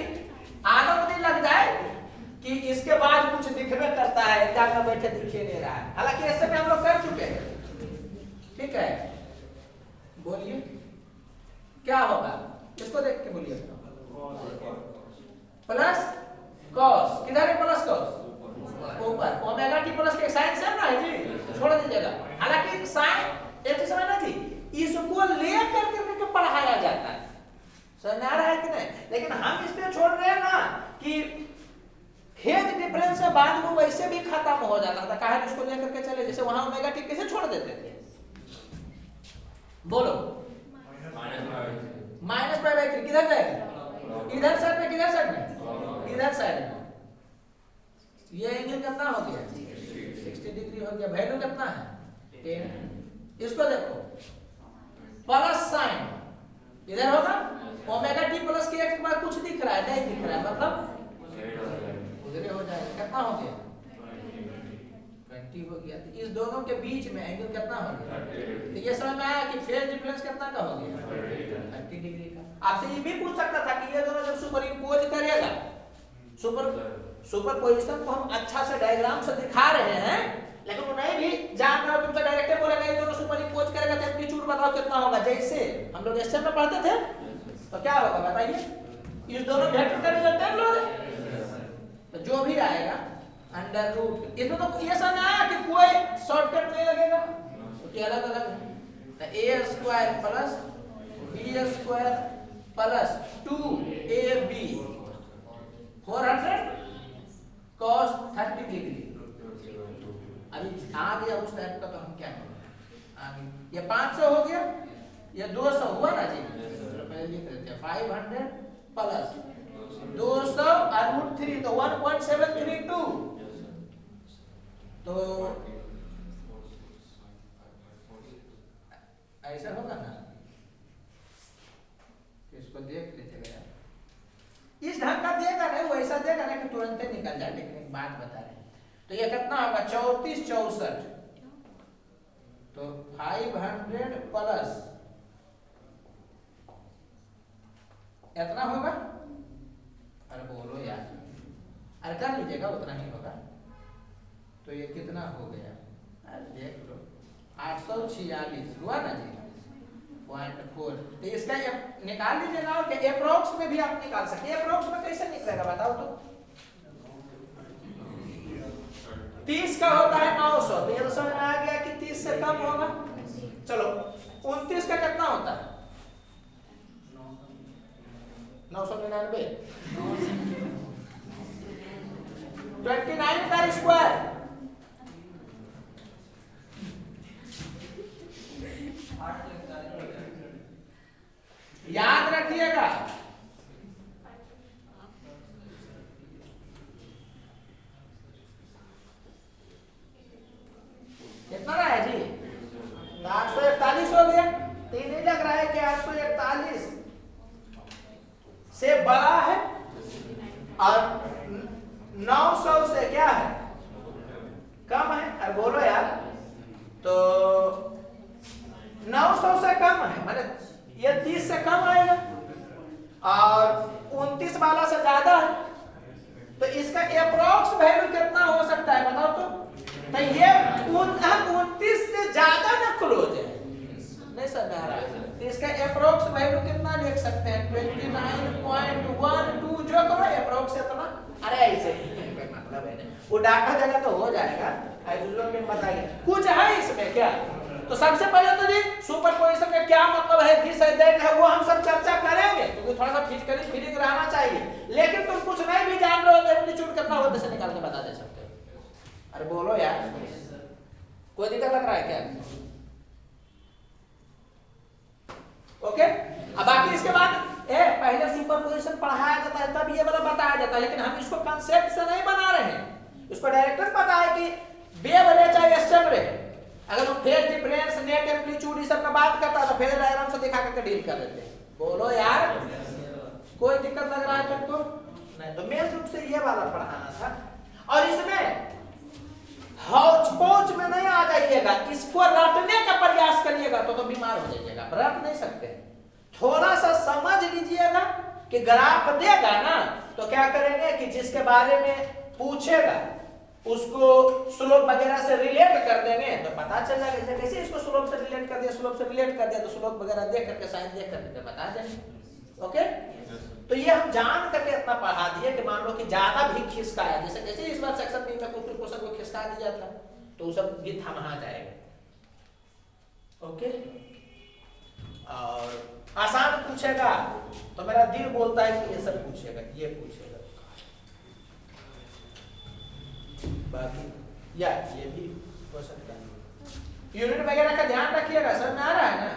आदत नहीं लग जाए कि इसके बाद कुछ दिखने करता है, एग्जाम में बैठे दिखे नहीं रहा है, हालांकि ऐसे में हम लोग कर चुके हैं, ठीक है। बोलिए क्या होगा, इसको देख के बोलिए। प्लस कॉस, किधर है प्लस कॉस, ऊपर। ओमेगा टी प्लस के साइन सेम ना है जी, छोड़ दीजिएगा। हालांकि साइन एक चीज समझना थी, इसको लेकर के पढ़ाया जाता है, समझ आ रहा है कि नहीं। लेकिन हम इसलिए छोड़ रहे हैं ना कि फेज डिफरेंस से बाद में वैसे भी खत्म हो जाता था, कहा इसको लेकर के चले, जैसे वहां ओमेगा टी कैसे छोड़ देते थे। बोलो -π/3 किधर जाएगा, इधर साइड में, किधर साइड में, इधर साइड में। ये एंगल कितना हो गया 60 डिग्री हो गया, वैल्यू कितना है 10। इसको देखो प्लस साइन इधर होगा, ओमेगा टी प्लस के एक्स के बाद कुछ दिख रहा है, नहीं दिख रहा है, मतलब उधर हो जाएगा। कितना हो गया 30 हो गया। तो इस दोनों के बीच में एंगल कितना हो गया? तो ये समझ में आया कि फेज डिफरेंस कितना का हो गया? 30 डिग्री का। आपसे ये भी पूछ सकता था कि ये दोनों जब सुपर इम्पोज करेगा, सुपरपोजिशन को हम अच्छा से डायग्राम से दिखा रहे हैं, लेकिन वो नहीं भी जान रहा, तुमसे डायरेक्ट बोलेगा ये दोनों सुपर इम्पोज करेगा तो एम्पलीट्यूड बताओ कितना होगा, जैसे हम लोग एसएम में पढ़ते थे। तो क्या होगा बताइए? इस दोनों वेक्टर का रिजल्ट लो, तो जो भी आएगा अंडर रूट, इसमें तो ये समझ आया कि कोई शॉर्टकट नहीं लगेगा, क्योंकि अलग अलग है। तो A square plus B square plus 2ab 400 cos 30 degree. अभी आ गया उस टाइप का, तो हम क्या करें? ये 500 हो गया, ये 200 हुआ ना जी, तो पहले लिख देते हैं 500 प्लस 200 और रूट 3 तो 1.732। तो ऐसा होगा ना, इसको देख लीजिएगा, इस ढंग का देगा नहीं, वो ऐसा देगा ना कि तुरंत निकल जाए, लेकिन एक बात बता रहे हैं। तो ये कितना होगा? 34 64, तो 500 प्लस इतना होगा। अरे बोलो यार, अरे कर लीजिएगा, उतना ही होगा। तो ये कितना हो गया? अरे देख लो, 846 हुआ ना जी, 0.4। तो इसका निकाल लीजिएगा, और क्या अप्रोक्स में भी आप निकाल सकते हैं। अप्रोक्स में कैसे निकलेगा बताओ तो? 30 का होता है 900, तो ये तो समझ में आ गया कि 30 से कम होगा। चलो 29 का कितना होता है? 999। 29 का स्क्वायर, याद रखिएगा। कितना रहा है जी? 841 हो गया। तो ये नहीं लग रहा है कि 841 से बड़ा है, और 900 से क्या है? कम है। अरे बोलो यार, तो 900 से कम है, माने ये 30 से कम आएगा, और 29 वाला से ज्यादा है। तो इसका अप्रोक्स वैल्यू कितना हो सकता है बताओ तो? ये 29 से ज्यादा ना क्लोज है, नहीं समझ आ रहा है। तो इसका अप्रोक्स वैल्यू कितना लिख सकते हैं? 29.12, जो करो अप्रोक्स इतना। अरे ऐसे मतलब है, वो डाटा जगह तो हो जाएगा, में बताइए कुछ है इसमें क्या? तो सबसे पहले तो जी सुपरपोजिशन का क्या मतलब है, दिस है दैट है, वो हम सब चर्चा करेंगे, क्योंकि थोड़ा सा फिजिकली फीलिंग रहना चाहिए। लेकिन तुम कुछ नहीं भी जान रहे हो तो एम्पलीट्यूड कितना होता है निकाल के बता दे सकते हो। अरे बोलो यार, कोई दिक्कत लग रहा है क्या? ओके, अब बाकी इसके बाद पहले सुपरपोजिशन पढ़ाया जाता है, तब ये वाला बताया जाता है, लेकिन हम इसको कंसेप्ट से नहीं बना रहे हैं। इसको डायरेक्टर पता है कि वेव रहे चाहे एसएम रहे, अगर हम फेज डिफरेंस नेट एम्पलीट्यूड इस सब का बात करता है तो फेज डायग्राम से दिखा करके डील कर लेते हैं। बोलो यार, कोई दिक्कत लग रहा है तुमको? नहीं, तो मेन रूप से ये वाला पढ़ाना था। और इसमें हौच पौच में नहीं आ जाइएगा, इसको रटने का प्रयास करिएगा तो बीमार हो जाइएगा, रट नहीं सकते। थोड़ा सा समझ लीजिएगा कि ग्राफ देगा ना, तो क्या करेंगे कि जिसके बारे में पूछेगा उसको स्लोप वगैरह से रिलेट कर देंगे, तो पता चल जाएगा। कैसे इसको स्लोप से रिलेट कर दिया, स्लोप से रिलेट कर दिया, तो स्लोप वगैरह देख करके साइन देख करके बता देंगे। ओके, तो ये हम जान करके इतना पढ़ा दिए कि मान लो कि ज्यादा भी खिसकाया, जैसे कैसे इस बार सेक्शन बी में कुछ क्वेश्चन को खिसका दिया था, तो वो सब भी थमा जाएगा। ओके, और आसान पूछेगा तो मेरा दिल बोलता है कि ये सब पूछेगा, ये पूछेगा, बाकी या ये भी हो सकता है। यूनिट वगैरह का ध्यान रखिएगा, समझ में आ रहा है ना?